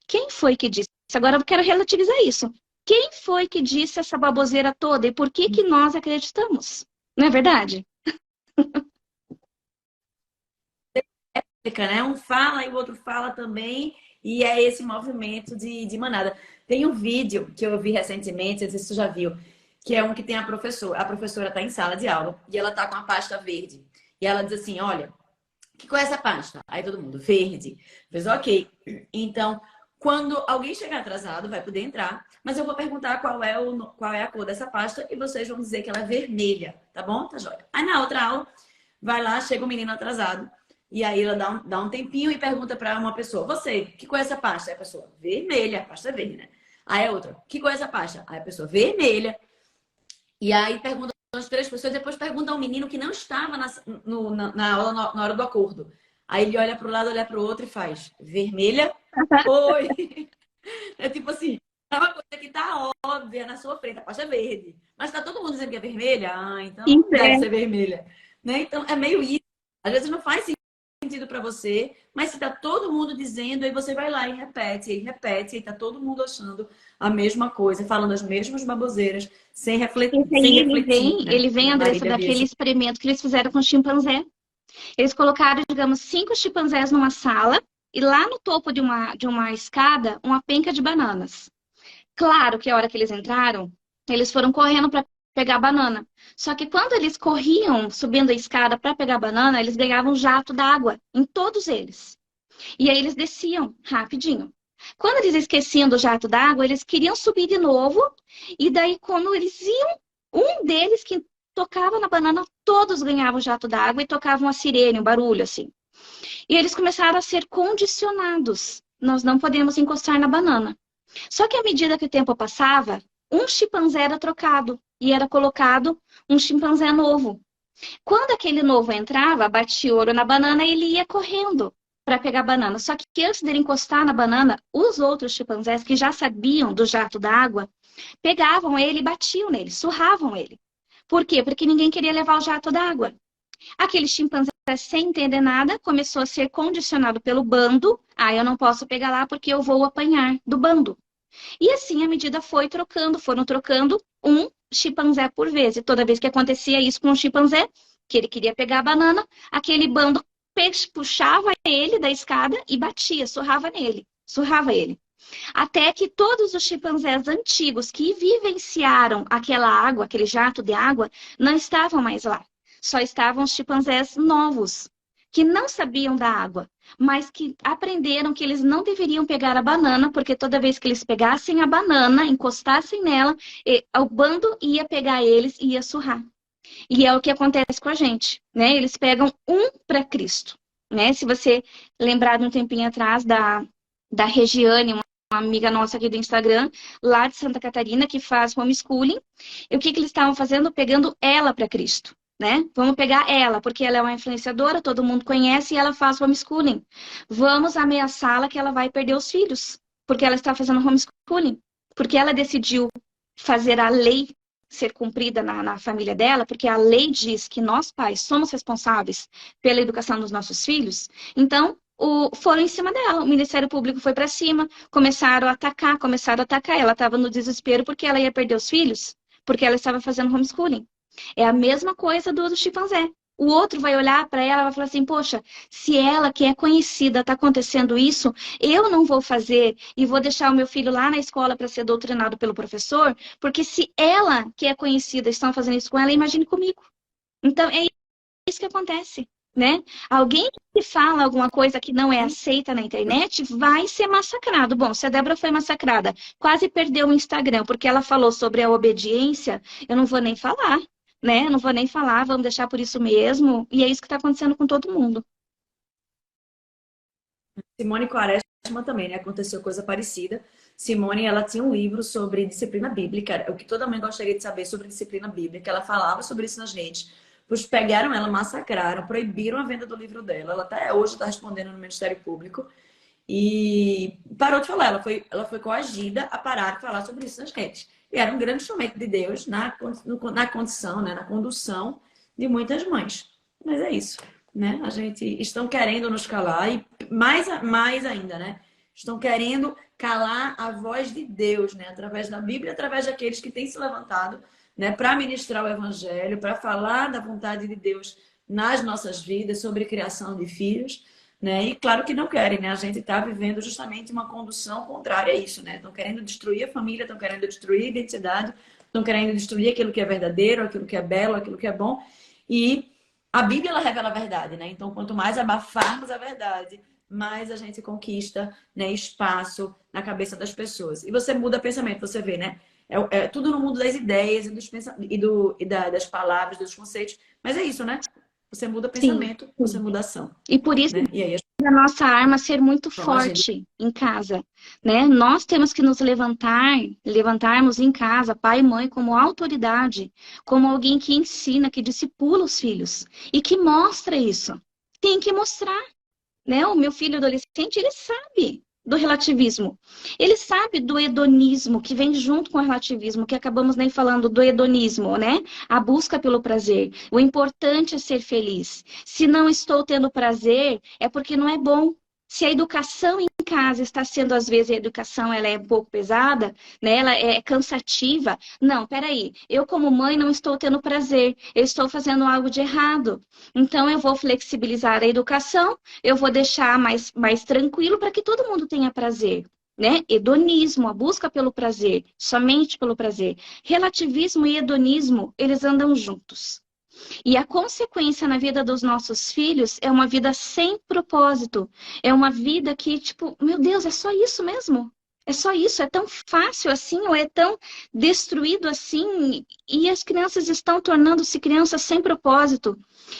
B: Quem foi que disse? Agora eu quero relativizar isso. Quem foi que disse essa baboseira toda e por que que nós acreditamos? Não é verdade?
A: Né? Um fala e o outro fala também, e é esse movimento de manada. Tem um vídeo que eu vi recentemente, não sei se você já viu, que é um que tem a professora está em sala de aula e ela está com a pasta verde. E ela diz assim, olha, qual é essa pasta? Aí todo mundo, verde. Fez ok. Então, quando alguém chegar atrasado, vai poder entrar, mas eu vou perguntar qual é a cor dessa pasta e vocês vão dizer que ela é vermelha, tá bom? Tá joia. Aí na outra aula, vai lá, chega um menino atrasado, e aí ela dá um tempinho e pergunta para uma pessoa, você, que cor é essa pasta? Aí a pessoa, vermelha, a pasta é verde, né? Aí a outra, que cor é essa pasta? Aí a pessoa, vermelha. E aí pergunta as três pessoas, depois pergunta ao menino que não estava na aula na hora do acordo. Aí ele olha para o lado, olha para o outro e faz, vermelha? Oi! É tipo assim, é uma coisa que tá óbvia na sua frente, a pasta é verde. Mas tá todo mundo dizendo que é vermelha? Ah, então deve ser vermelha. Né? Então é meio isso. Às vezes não faz sentido para você, mas se tá todo mundo dizendo, aí você vai lá e repete, e tá todo mundo achando a mesma coisa, falando as mesmas baboseiras, sem refletir,
B: Esse aí
A: né?
B: ele vem, Andressa, daquele experimento que eles fizeram com chimpanzé. Eles colocaram, digamos, 5 chimpanzés numa sala e lá no topo de uma escada, uma penca de bananas. Claro que a hora que eles entraram, eles foram correndo para pegar a banana. Só que quando eles corriam subindo a escada para pegar a banana, eles ganhavam um jato d'água em todos eles. E aí eles desciam rapidinho. Quando eles esqueciam do jato d'água, eles queriam subir de novo. E daí, quando eles iam, um deles que tocava na banana, todos ganhavam jato d'água e tocavam a sirene, um barulho assim. E eles começaram a ser condicionados. Nós não podemos encostar na banana. Só que à medida que o tempo passava, um chimpanzé era trocado e era colocado um chimpanzé novo. Quando aquele novo entrava, batia ouro na banana e ele ia correndo para pegar a banana. Só que antes dele encostar na banana, os outros chimpanzés que já sabiam do jato d'água, pegavam ele e batiam nele, surravam ele. Por quê? Porque ninguém queria levar o jato d'água. Aquele chimpanzé, sem entender nada, começou a ser condicionado pelo bando. Ah, eu não posso pegar lá porque eu vou apanhar do bando. E assim a medida foi trocando, foram trocando um chimpanzé por vez. E toda vez que acontecia isso com um chimpanzé, que ele queria pegar a banana, aquele bando puxava ele da escada e batia, surrava nele, surrava ele. Até que todos os chimpanzés antigos que vivenciaram aquela água, aquele jato de água, não estavam mais lá. Só estavam os chimpanzés novos, que não sabiam da água, mas que aprenderam que eles não deveriam pegar a banana, porque toda vez que eles pegassem a banana, encostassem nela, o bando ia pegar eles e ia surrar. E é o que acontece com a gente, né? Eles pegam um para Cristo, né? Se você lembrar de um tempinho atrás da Regiane, uma amiga nossa aqui do Instagram, lá de Santa Catarina, que faz homeschooling. E o que eles estavam fazendo? Pegando ela para Cristo, né? Vamos pegar ela, porque ela é uma influenciadora, todo mundo conhece e ela faz homeschooling. Vamos ameaçá-la que ela vai perder os filhos, porque ela está fazendo homeschooling. Porque ela decidiu fazer a lei ser cumprida na família dela, porque a lei diz que nós, pais, somos responsáveis pela educação dos nossos filhos. Então, foram em cima dela. O Ministério Público foi para cima, começaram a atacar. Ela estava no desespero porque ela ia perder os filhos, porque ela estava fazendo homeschooling. É a mesma coisa do chimpanzé. O outro vai olhar para ela e vai falar assim, poxa, se ela que é conhecida está acontecendo isso, eu não vou fazer e vou deixar o meu filho lá na escola para ser doutrinado pelo professor, porque se ela que é conhecida estão fazendo isso com ela, imagine comigo. Então, é isso que acontece, né? Alguém que fala alguma coisa que não é aceita na internet vai ser massacrado. Bom, se a Débora foi massacrada, quase perdeu o Instagram, porque ela falou sobre a obediência, eu não vou nem falar, né? Não vou nem falar, vamos deixar por isso mesmo. E é isso que está acontecendo com todo mundo.
A: Simone Quaresma também, né? Aconteceu coisa parecida. Simone, ela tinha um livro sobre disciplina bíblica, o que toda mãe gostaria de saber sobre disciplina bíblica. Ela falava sobre isso nas redes. Pois pegaram ela, massacraram, proibiram a venda do livro dela. Ela até hoje está respondendo no Ministério Público. E parou de falar. Ela foi coagida a parar de falar sobre isso nas redes. E era um grande instrumento de Deus na condição, né? Na condução de muitas mães. Mas é isso, né? A gente estão querendo nos calar e mais ainda, né? Estão querendo calar a voz de Deus, né? Através da Bíblia, através daqueles que têm se levantado, né? Para ministrar o Evangelho, para falar da vontade de Deus nas nossas vidas, sobre criação de filhos, né? E claro que não querem, né? A gente está vivendo justamente uma condução contrária a isso, né? Estão querendo destruir a família, estão querendo destruir a identidade, estão querendo destruir aquilo que é verdadeiro, aquilo que é belo, aquilo que é bom. E a Bíblia, ela revela a verdade, né? Então, quanto mais abafarmos a verdade, mais a gente conquista, né, espaço na cabeça das pessoas. E você muda pensamento, você vê, né? É tudo no mundo das ideias das palavras, dos conceitos. Mas é isso, né? Você muda
B: Sim.
A: pensamento, você muda ação.
B: E por isso,
A: Né? E aí,
B: a nossa arma ser muito
A: então, a gente...
B: forte em casa, né? Nós temos que nos levantarmos em casa, pai e mãe, como autoridade, como alguém que ensina, que discipula os filhos e que mostra isso. Tem que mostrar, né? O meu filho adolescente, ele sabe do relativismo. Ele sabe do hedonismo que vem junto com o relativismo, que acabamos nem falando do hedonismo, né? A busca pelo prazer. O importante é ser feliz. Se não estou tendo prazer, é porque não é bom. Se a educação em casa está sendo, às vezes, a educação ela é um pouco pesada, né? Ela é cansativa. Não, peraí. Eu, como mãe, não estou tendo prazer. Eu estou fazendo algo de errado. Então, eu vou flexibilizar a educação, eu vou deixar mais tranquilo para que todo mundo tenha prazer. Né? Hedonismo, a busca pelo prazer, somente pelo prazer. Relativismo e hedonismo, eles andam juntos. E a consequência na vida dos nossos filhos é uma vida sem propósito. É uma vida que, tipo, meu Deus, é só isso mesmo? É só isso? É tão fácil assim ou é tão destruído assim? E as crianças estão tornando-se crianças sem propósito.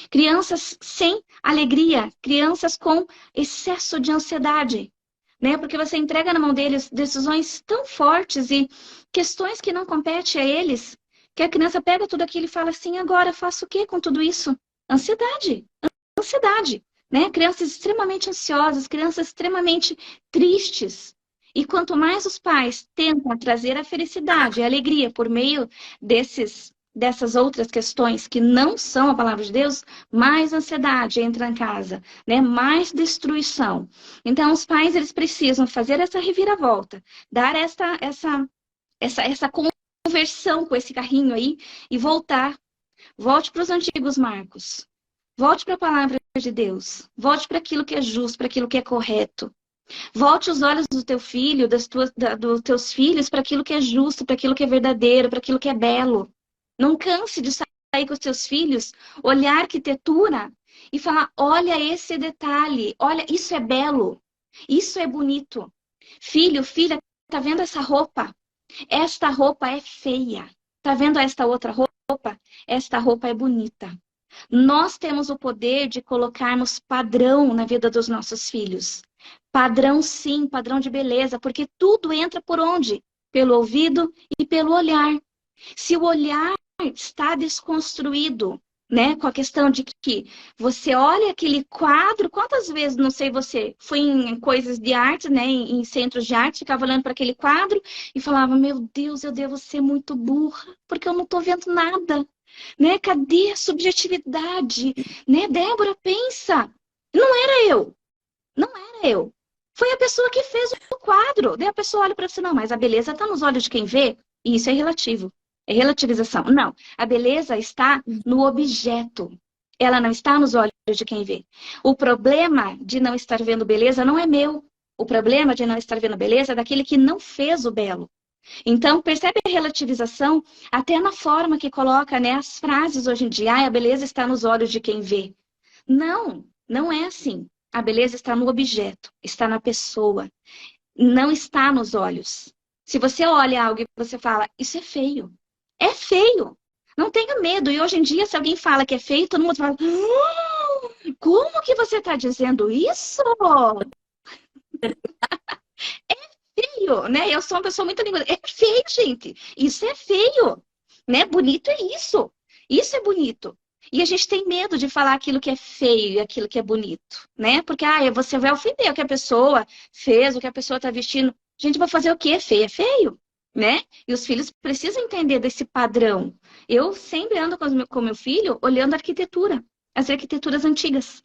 B: Crianças sem alegria. Crianças com excesso de ansiedade. Né? Porque você entrega na mão deles decisões tão fortes e questões que não competem a eles, que a criança pega tudo aquilo e fala assim, agora faço o quê com tudo isso? Ansiedade. Ansiedade. Né? Crianças extremamente ansiosas, crianças extremamente tristes. E quanto mais os pais tentam trazer a felicidade e a alegria por meio dessas outras questões que não são a palavra de Deus, mais ansiedade entra em casa, né? Mais destruição. Então, os pais eles precisam fazer essa reviravolta, dar essa conversão com esse carrinho aí e voltar. Volte para os antigos marcos. Volte para a palavra de Deus. Volte para aquilo que é justo, para aquilo que é correto. Volte os olhos do teu filho, dos teus filhos, para aquilo que é justo, para aquilo que é verdadeiro, para aquilo que é belo. Não canse de sair com os teus filhos, olhar a arquitetura e falar, olha esse detalhe, olha, isso é belo, isso é bonito. Filho, filha, tá vendo essa roupa? Esta roupa é feia. Tá vendo esta outra roupa? Esta roupa é bonita. Nós temos o poder de colocarmos padrão na vida dos nossos filhos. Padrão sim, padrão de beleza, porque tudo entra por onde? Pelo ouvido e pelo olhar. Se o olhar está desconstruído, né, com a questão de que você olha aquele quadro, quantas vezes, não sei você, foi em coisas de arte, né, em centros de arte, ficava olhando para aquele quadro e falava, meu Deus, eu devo ser muito burra, porque eu não estou vendo nada, né? Cadê a subjetividade, né? Débora, pensa, não era eu, não era eu. Foi a pessoa que fez o quadro. Daí a pessoa olha para você, não, mas a beleza está nos olhos de quem vê, e isso é relativo. É relativização. Não, a beleza está no objeto. Ela não está nos olhos de quem vê. O problema de não estar vendo beleza não é meu. O problema de não estar vendo beleza é daquele que não fez o belo. Então, percebe a relativização até na forma que coloca, né, as frases hoje em dia. Ah, a beleza está nos olhos de quem vê. Não, não é assim. A beleza está no objeto, está na pessoa, não está nos olhos. Se você olha algo e você fala, isso é feio. É feio. Não tenha medo. E hoje em dia, se alguém fala que é feio, todo mundo fala, como que você está dizendo isso? Feio, né? Eu sou uma pessoa muito linguada. É feio, gente. Isso é feio. Né? Bonito é isso. Isso é bonito. E a gente tem medo de falar aquilo que é feio e aquilo que é bonito, né? Porque você vai ofender o que a pessoa fez, o que a pessoa está vestindo. A gente vai fazer o quê? Feio é feio, né? E os filhos precisam entender desse padrão. Eu sempre ando com meu filho olhando a arquitetura, as arquiteturas antigas.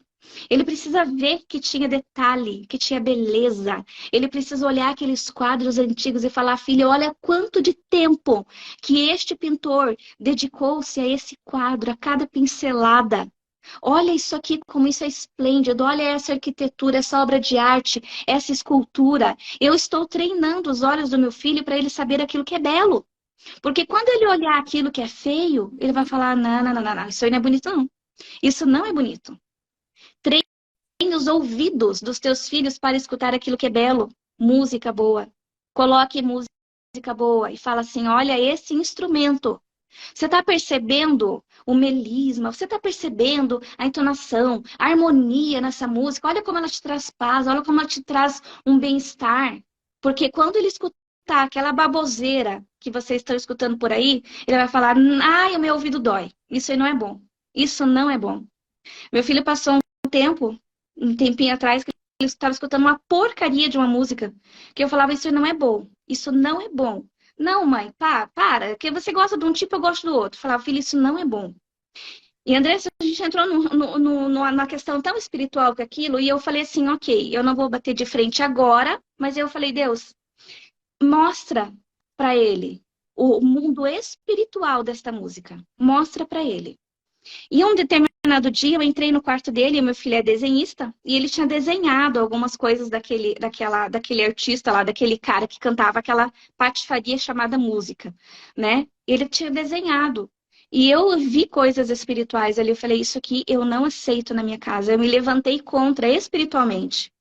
B: Ele precisa ver que tinha detalhe, que tinha beleza. Ele precisa olhar aqueles quadros antigos e falar, filho, olha quanto de tempo que este pintor dedicou-se a esse quadro, a cada pincelada. Olha isso aqui, como isso é esplêndido. Olha essa arquitetura, essa obra de arte, essa escultura. Eu estou treinando os olhos do meu filho para ele saber aquilo que é belo. Porque quando ele olhar aquilo que é feio, ele vai falar, não, não, não, não, isso aí não é bonito, não. Isso não é bonito. Treine os ouvidos dos teus filhos para escutar aquilo que é belo. Música boa. Coloque música boa e fala assim, olha esse instrumento. Você está percebendo o melisma? Você está percebendo a entonação, a harmonia nessa música? Olha como ela te traz paz, olha como ela te traz um bem-estar. Porque quando ele escutar aquela baboseira que vocês estão escutando por aí, ele vai falar, ai, o meu ouvido dói. Isso aí não é bom. Isso não é bom. Meu filho passou um tempinho atrás, que ele estava escutando uma porcaria de uma música, que eu falava, isso não é bom. Isso não é bom. Não, mãe, para, que você gosta de um tipo, eu gosto do outro. Eu falava, filho, isso não é bom. E, Andressa, a gente entrou numa questão tão espiritual que aquilo, e eu falei assim, ok, eu não vou bater de frente agora, mas eu falei, Deus, mostra para ele o mundo espiritual desta música. Mostra para ele. E um determinado dia eu entrei no quarto dele, e meu filho é desenhista, e ele tinha desenhado algumas coisas daquele artista lá, daquele cara que cantava aquela patifaria chamada música, né? Ele tinha desenhado. E eu vi coisas espirituais ali, eu falei, isso aqui eu não aceito na minha casa. Eu me levantei contra espiritualmente.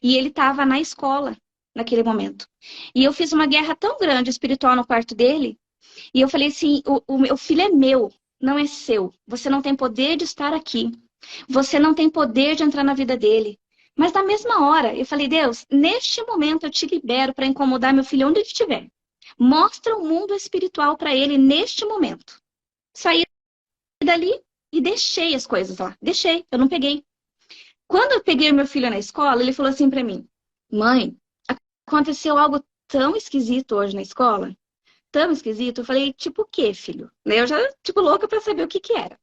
B: E ele estava na escola naquele momento. E eu fiz uma guerra tão grande espiritual no quarto dele, e eu falei assim, o meu filho é meu, não é seu. Você não tem poder de estar aqui. Você não tem poder de entrar na vida dele. Mas na mesma hora, eu falei, Deus, neste momento eu te libero para incomodar meu filho onde ele estiver. Mostra o mundo espiritual para ele neste momento. Saí dali e deixei as coisas lá. Deixei, eu não peguei. Quando eu peguei meu filho na escola, ele falou assim para mim, mãe, aconteceu algo tão esquisito hoje na escola. Tão esquisito. Eu falei, tipo o quê, filho? Eu já, tipo, louca pra saber o que que era.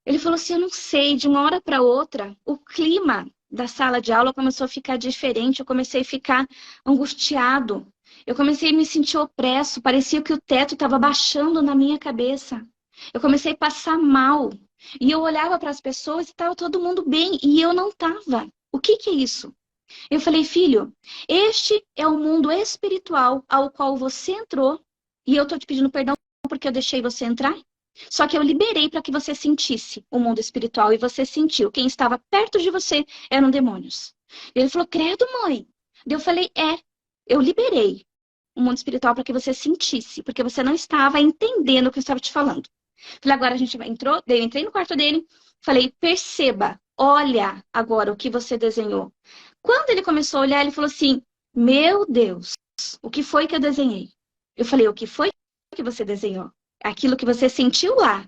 B: Ele falou assim, eu não sei, de uma hora para outra, o clima da sala de aula começou a ficar diferente, eu comecei a ficar angustiado. Eu comecei a me sentir opresso, parecia que o teto estava baixando na minha cabeça. Eu comecei a passar mal. E eu olhava para as pessoas e estava todo mundo bem, e eu não estava. O que que é isso? Eu falei, filho, este é o mundo espiritual ao qual você entrou. E eu tô te pedindo perdão porque eu deixei você entrar. Só que eu liberei para que você sentisse o mundo espiritual. E você sentiu. Quem estava perto de você eram demônios. E ele falou, credo, mãe. Eu falei, eu liberei o mundo espiritual para que você sentisse. Porque você não estava entendendo o que eu estava te falando. Falei, agora a gente entrou. Eu entrei no quarto dele. Falei, perceba olha agora o que você desenhou. Quando ele começou a olhar, ele falou assim, meu Deus, o que foi que eu desenhei? Eu falei, o que foi que você desenhou? Aquilo que você sentiu lá.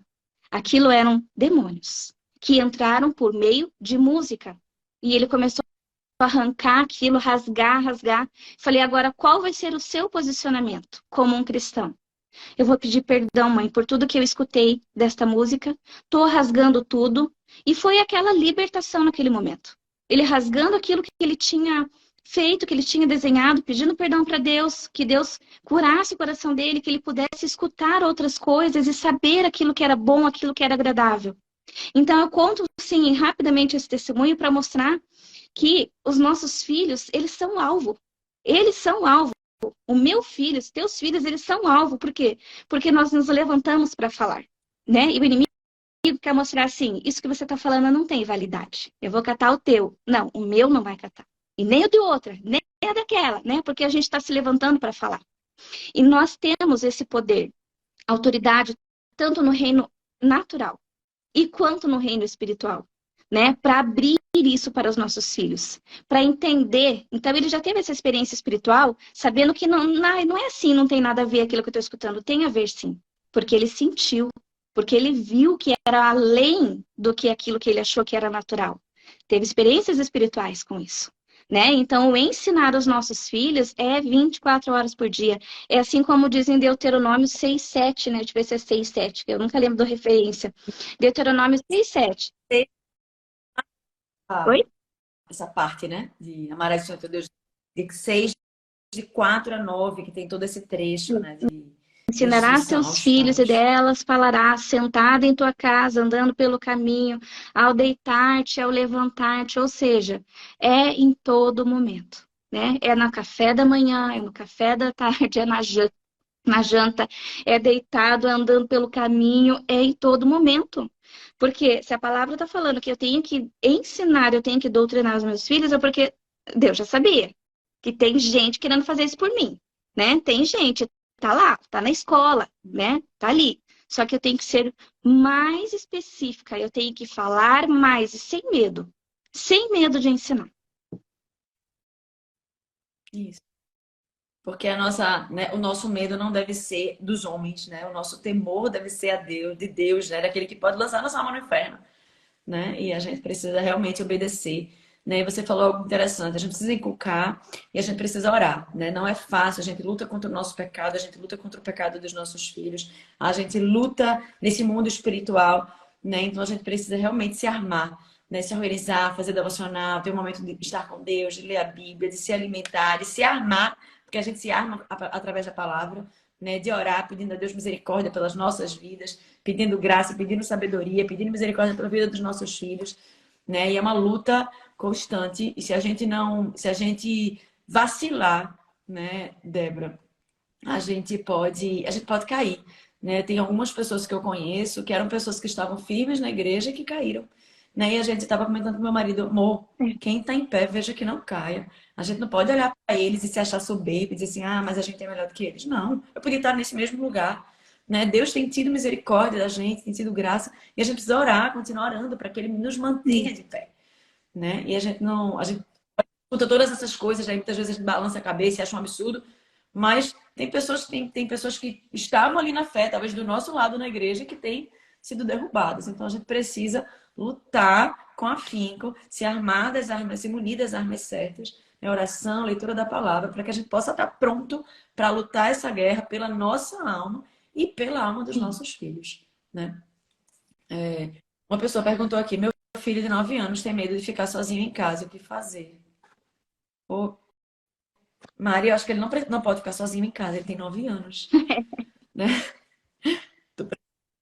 B: Aquilo eram demônios que entraram por meio de música. E ele começou a arrancar aquilo, rasgar, rasgar. Falei, agora qual vai ser o seu posicionamento como um cristão? Eu vou pedir perdão, mãe, por tudo que eu escutei desta música. Tô rasgando tudo. E foi aquela libertação naquele momento. Ele rasgando aquilo que ele tinha feito, que ele tinha desenhado, pedindo perdão para Deus, que Deus curasse o coração dele, que ele pudesse escutar outras coisas e saber aquilo que era bom, aquilo que era agradável. Então eu conto, sim, rapidamente esse testemunho para mostrar que os nossos filhos, eles são alvo. Eles são alvo. O meu filho, os teus filhos, eles são alvo. Por quê? Porque nós nos levantamos para falar, né? E o inimigo quer mostrar assim, isso que você está falando não tem validade. Eu vou catar o teu. Não, o meu não vai catar. E nem o de outra, nem a daquela, né? Porque a gente está se levantando para falar. E nós temos esse poder, autoridade, tanto no reino natural e quanto no reino espiritual, né? Para abrir isso para os nossos filhos, para entender. Então ele já teve essa experiência espiritual, sabendo que não é assim, não tem nada a ver aquilo que eu estou escutando, tem a ver sim, porque ele sentiu, porque ele viu que era além do que aquilo que ele achou que era natural. Teve experiências espirituais com isso. Né? Então, o ensinar os nossos filhos é 24 horas por dia. É assim como diz em Deuteronômio 6:7, né? Deixa eu ver se é 6:7, que eu nunca lembro da referência. Deuteronômio 6:7.
A: Ah,
B: Oi?
A: essa parte, né? De amar a Senhor teu Deus. De 6, de 4 a 9, que tem todo esse trecho, né? De
B: Ensinarás
A: instrução
B: teus
A: aos
B: filhos e
A: pais.
B: delas falarás, sentada em tua casa, andando pelo caminho, ao deitar-te, ao levantar-te, ou seja, é em todo momento, né? É no café da manhã, é no café da tarde, é na janta, é deitado, é andando pelo caminho, é em todo momento. Porque se a palavra está falando que eu tenho que ensinar, eu tenho que doutrinar os meus filhos, é porque Deus já sabia que tem gente querendo fazer isso por mim, né? Tem gente, tá lá, tá na escola, né? Tá ali. Só que eu tenho que ser mais específica, eu tenho que falar mais e sem medo de ensinar.
A: Isso. Porque a nossa, né, o nosso medo não deve ser dos homens, né? O nosso temor deve ser a Deus, de Deus, né? Daquele que pode lançar nossa alma no inferno, né? E a gente precisa realmente obedecer, né? E você falou algo interessante, a gente precisa inculcar e a gente precisa orar, né? Não é fácil, a gente luta contra o nosso pecado, a gente luta contra o pecado dos nossos filhos, a gente luta nesse mundo espiritual, né? Então a gente precisa realmente se armar, né? Se organizar, fazer devocional, ter um momento de estar com Deus, de ler a Bíblia, de se alimentar, de se armar, porque a gente se arma através da palavra, né? De orar, pedindo a Deus misericórdia pelas nossas vidas, pedindo graça, pedindo sabedoria, pedindo misericórdia pela vida dos nossos filhos, né? E é uma luta constante. E se a gente não, se a gente vacilar, né, Débora, a gente pode cair, né? Tem algumas pessoas que eu conheço que eram pessoas que estavam firmes na igreja e que caíram, né? E a gente estava comentando com meu marido, amor, quem está em pé, veja que não caia. A gente não pode olhar para eles e se achar soberbo e dizer assim, ah, mas a gente é melhor do que eles. Não, eu podia estar nesse mesmo lugar, né? Deus tem tido misericórdia da gente, tem tido graça, e a gente precisa orar, continuar orando para que Ele nos mantenha de pé, né? E a gente não, a gente escuta todas essas coisas, aí muitas vezes a gente balança a cabeça e acha um absurdo, mas tem pessoas que estavam ali na fé, talvez do nosso lado na igreja, que têm sido derrubadas. Então a gente precisa lutar com afinco, se armar das armas, se munir das armas certas, né? Oração, leitura da palavra, para que a gente possa estar pronto para lutar essa guerra pela nossa alma e pela alma dos nossos filhos, né? Uma pessoa perguntou aqui, meu filho de 9 anos tem medo de ficar sozinho em casa, o que fazer? Ô, Mari, eu acho que ele não pode ficar sozinho em casa, ele tem 9 anos, né?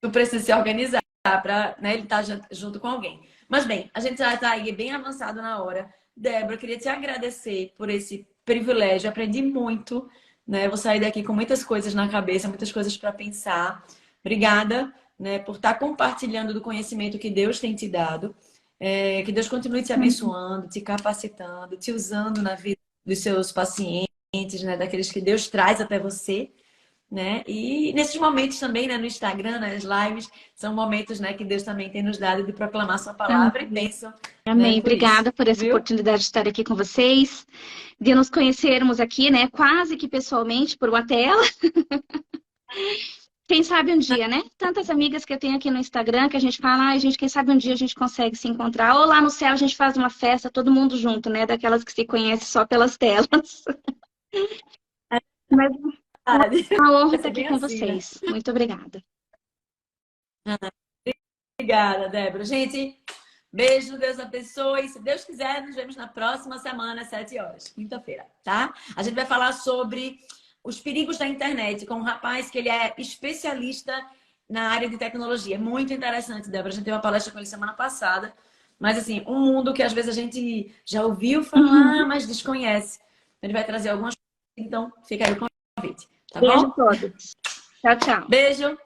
A: Tu precisa se organizar para, né, ele estar junto com alguém. Mas bem, a gente já está aí bem avançado na hora. Débora, eu queria te agradecer por esse privilégio, aprendi muito, né? Vou sair daqui com muitas coisas na cabeça, muitas coisas para pensar. Obrigada, né, por estar compartilhando do conhecimento que Deus tem te dado. Que Deus continue te abençoando, te capacitando, te usando na vida dos seus pacientes, né, daqueles que Deus traz até você, né? E nesses momentos também, né, no Instagram, nas lives, são momentos, né, que Deus também tem nos dado de proclamar sua palavra e bênção
B: Amém.
A: Por isso,
B: Obrigada por essa
A: viu?
B: oportunidade de estar aqui com vocês, de nos conhecermos aqui, né? Quase que pessoalmente por uma tela. Quem sabe um dia, né? Tantas amigas que eu tenho aqui no Instagram que a gente fala, ai, gente, quem sabe um dia a gente consegue se encontrar. Ou lá no céu a gente faz uma festa, todo mundo junto, né? Daquelas que se conhecem só pelas telas. Mas é uma honra
A: Vai
B: estar
A: ser
B: aqui
A: bem
B: com
A: assim, né?
B: vocês. Muito obrigada.
A: Obrigada, Débora. Gente, beijo, Deus abençoe. Se Deus quiser, nos vemos na próxima semana, às 7 horas, quinta-feira, tá? A gente vai falar sobre os perigos da internet com um rapaz que ele é especialista na área de tecnologia. Muito interessante, Débora. A gente teve uma palestra com ele semana passada. Mas, assim, um mundo que às vezes a gente já ouviu falar, mas desconhece. Ele vai trazer algumas coisas, então fica aí o convite, tá
B: Beijo a
A: bom?
B: todos. Tchau, tchau.
A: Beijo.